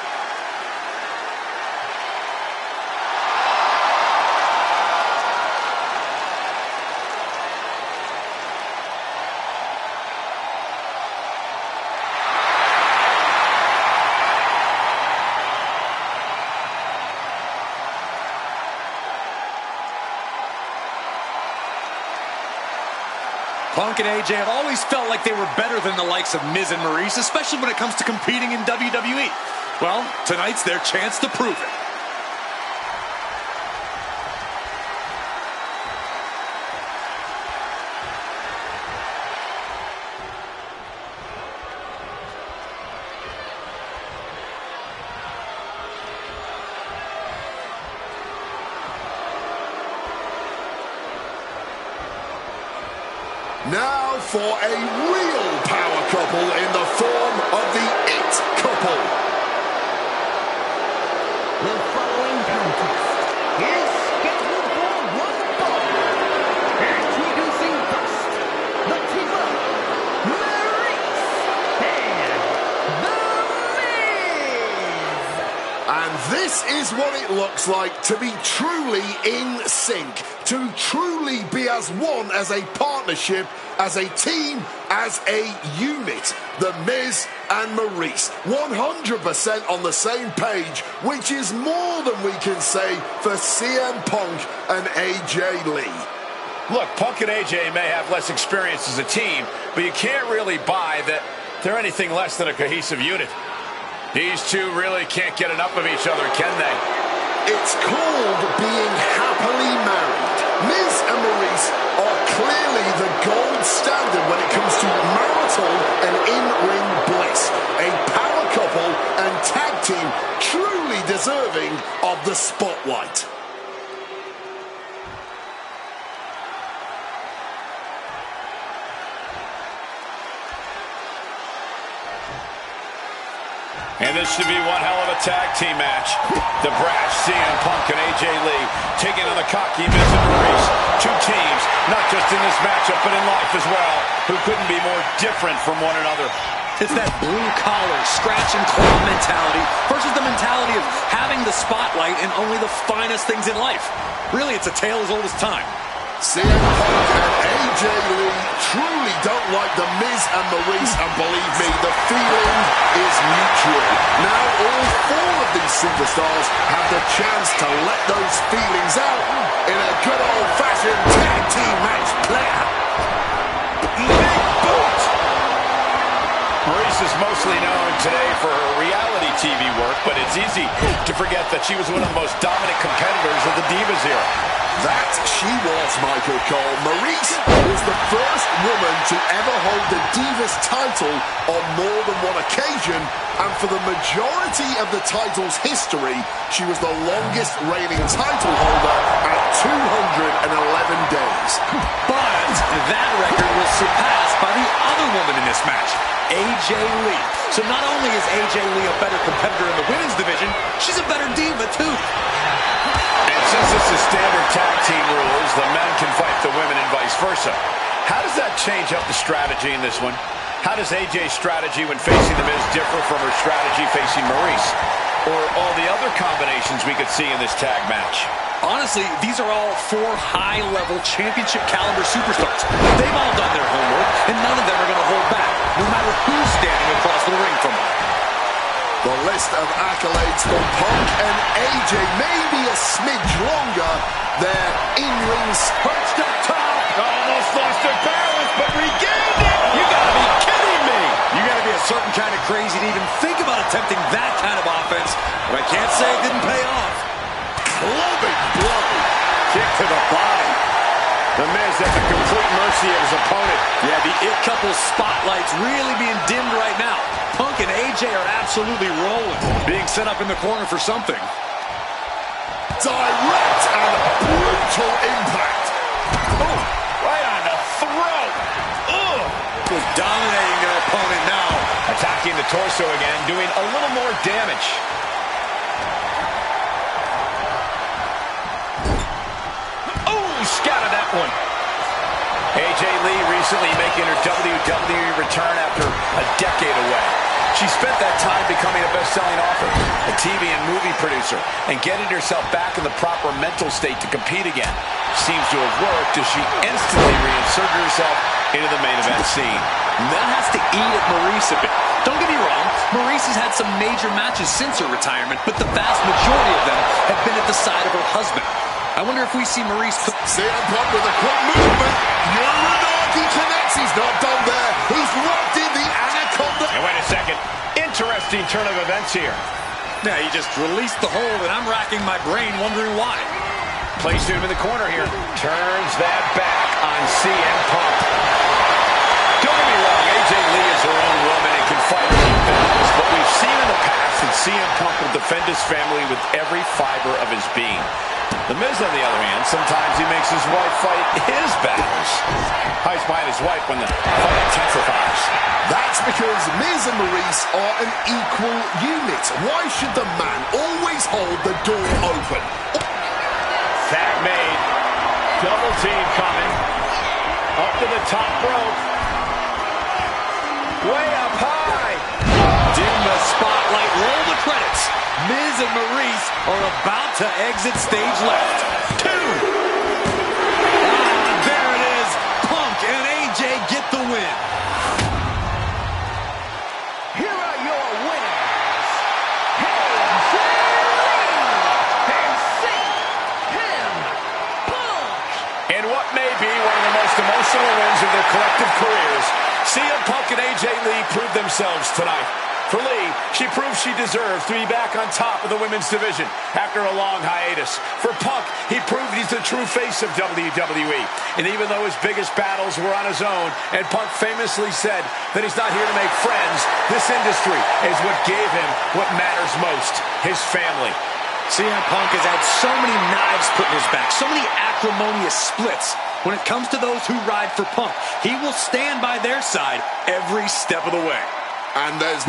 Punk and AJ have always felt like they were better than the likes of Miz and Maurice, especially when it comes to competing in WWE. Well, tonight's their chance to prove it. Now for a real power couple in the form of the It Couple. The following contest is scheduled for one fall. Introducing first, the team of Maurice and The Miz. And this is what it looks like to be truly in sync, to truly be as one, as a partnership, as a team, as a unit. The Miz and Maurice, 100% on the same page, which is more than we can say for CM Punk and AJ Lee. Look, Punk and AJ may have less experience as a team, but you can't really buy that they're anything less than a cohesive unit. These two really can't get enough of each other, can they? It's called being happily married. Miz and Maurice are clearly the gold standard when it comes to marital and in-ring bliss. A power couple and tag team truly deserving of the spotlight. And this should be one hell of a tag team match. The brash CM Punk and AJ Lee taking on the cocky Miz and Maurice. Two teams, not just in this matchup, but in life as well, who couldn't be more different from one another. It's that blue-collar, scratch-and-claw mentality versus the mentality of having the spotlight and only the finest things in life. Really, it's a tale as old as time. CM Punk and AJ Lee truly don't like the Miz and Maurice, and believe me, the feeling is mutual. Now all four of these superstars have the chance to let those feelings out in a good old-fashioned tag team match. Big boot! Maurice is mostly known today for her reality TV work, but it's easy to forget that she was one of the most dominant competitors of the Divas era. That she was, Michael Cole. Maurice was the first woman to ever hold the Divas title on more than one occasion, and for the majority of the title's history, she was the longest reigning title holder at 211 days. But that record was surpassed by the other woman in this match, AJ Lee. So not only is AJ Lee a better competitor in the women's division, she's a better diva too. And since this is standard tag team rules, the men can fight the women and vice versa. How does that change up the strategy in this one? How does AJ's strategy when facing the Miz differ from her strategy facing Maurice? Or all the other combinations we could see in this tag match? Honestly, these are all four high-level championship caliber superstars. They've all done their homework, and none of them are going to hold back, no matter who's standing across the ring from them. The list of accolades for Punk and AJ may be a smidge longer. Their in-rings Perched up top, almost lost their balance, but regained it. You gotta be kidding me. You gotta be a certain kind of crazy to even think about attempting that kind of offense, but I can't say it didn't pay off. clubbing blow. Kick to the body. The Miz at the complete mercy of his opponent. Yeah, the It Couple's spotlight's really being dimmed right now. Punk and AJ are absolutely rolling, being set up in the corner for something. Direct and brutal impact. Oh, right on the throat. Ugh. Just dominating their opponent now. Attacking the torso again, doing a little more damage. Scattered that one. AJ Lee recently making her WWE return after a decade away. She spent that time becoming a best-selling author, a TV and movie producer, and getting herself back in the proper mental state to compete again. Seems to have worked as she instantly reinserted herself into the main event scene. That has to eat at Maurice a bit. Don't get me wrong, Maurice has had some major matches since her retirement, but the vast majority of them have been at the side of her husband. I wonder if we see Maurice... CM Punk with a quick movement. You're not he connects. He's not done there. He's locked in the Anaconda. And wait a second. Interesting turn of events here. Yeah, he just released the hold, and I'm racking my brain wondering why. Placing him in the corner here. Turns that back on CM Punk. Don't get me wrong, AJ Lee is her own woman and can fight her own battles, but we've seen in the past that CM Punk will defend his family with every fiber of his being. The Miz, on the other hand, sometimes he makes his wife fight his battles. Hides behind his wife when the fight intensifies. That's because Miz and Maurice are an equal unit. Why should the man always hold the door open? Tag made. Double team coming. Up to the top rope. Way up high. Dim the spotlight. Roll the credits. Miz and Maurice are about to exit stage left. 2. There it is. Punk and AJ get the win. Here are your winners, AJ Lee and CM Punk. In what may be one of the most emotional wins of their collective careers, CM Punk and AJ Lee proved themselves tonight. For Lee, she proved she deserves to be back on top of the women's division after a long hiatus. For Punk, he proved he's the true face of WWE. And even though his biggest battles were on his own, and Punk famously said that he's not here to make friends, this industry is what gave him what matters most, his family. CM Punk has had so many knives put in his back, so many acrimonious splits. When it comes to those who ride for Punk, he will stand by their side every step of the way. And there's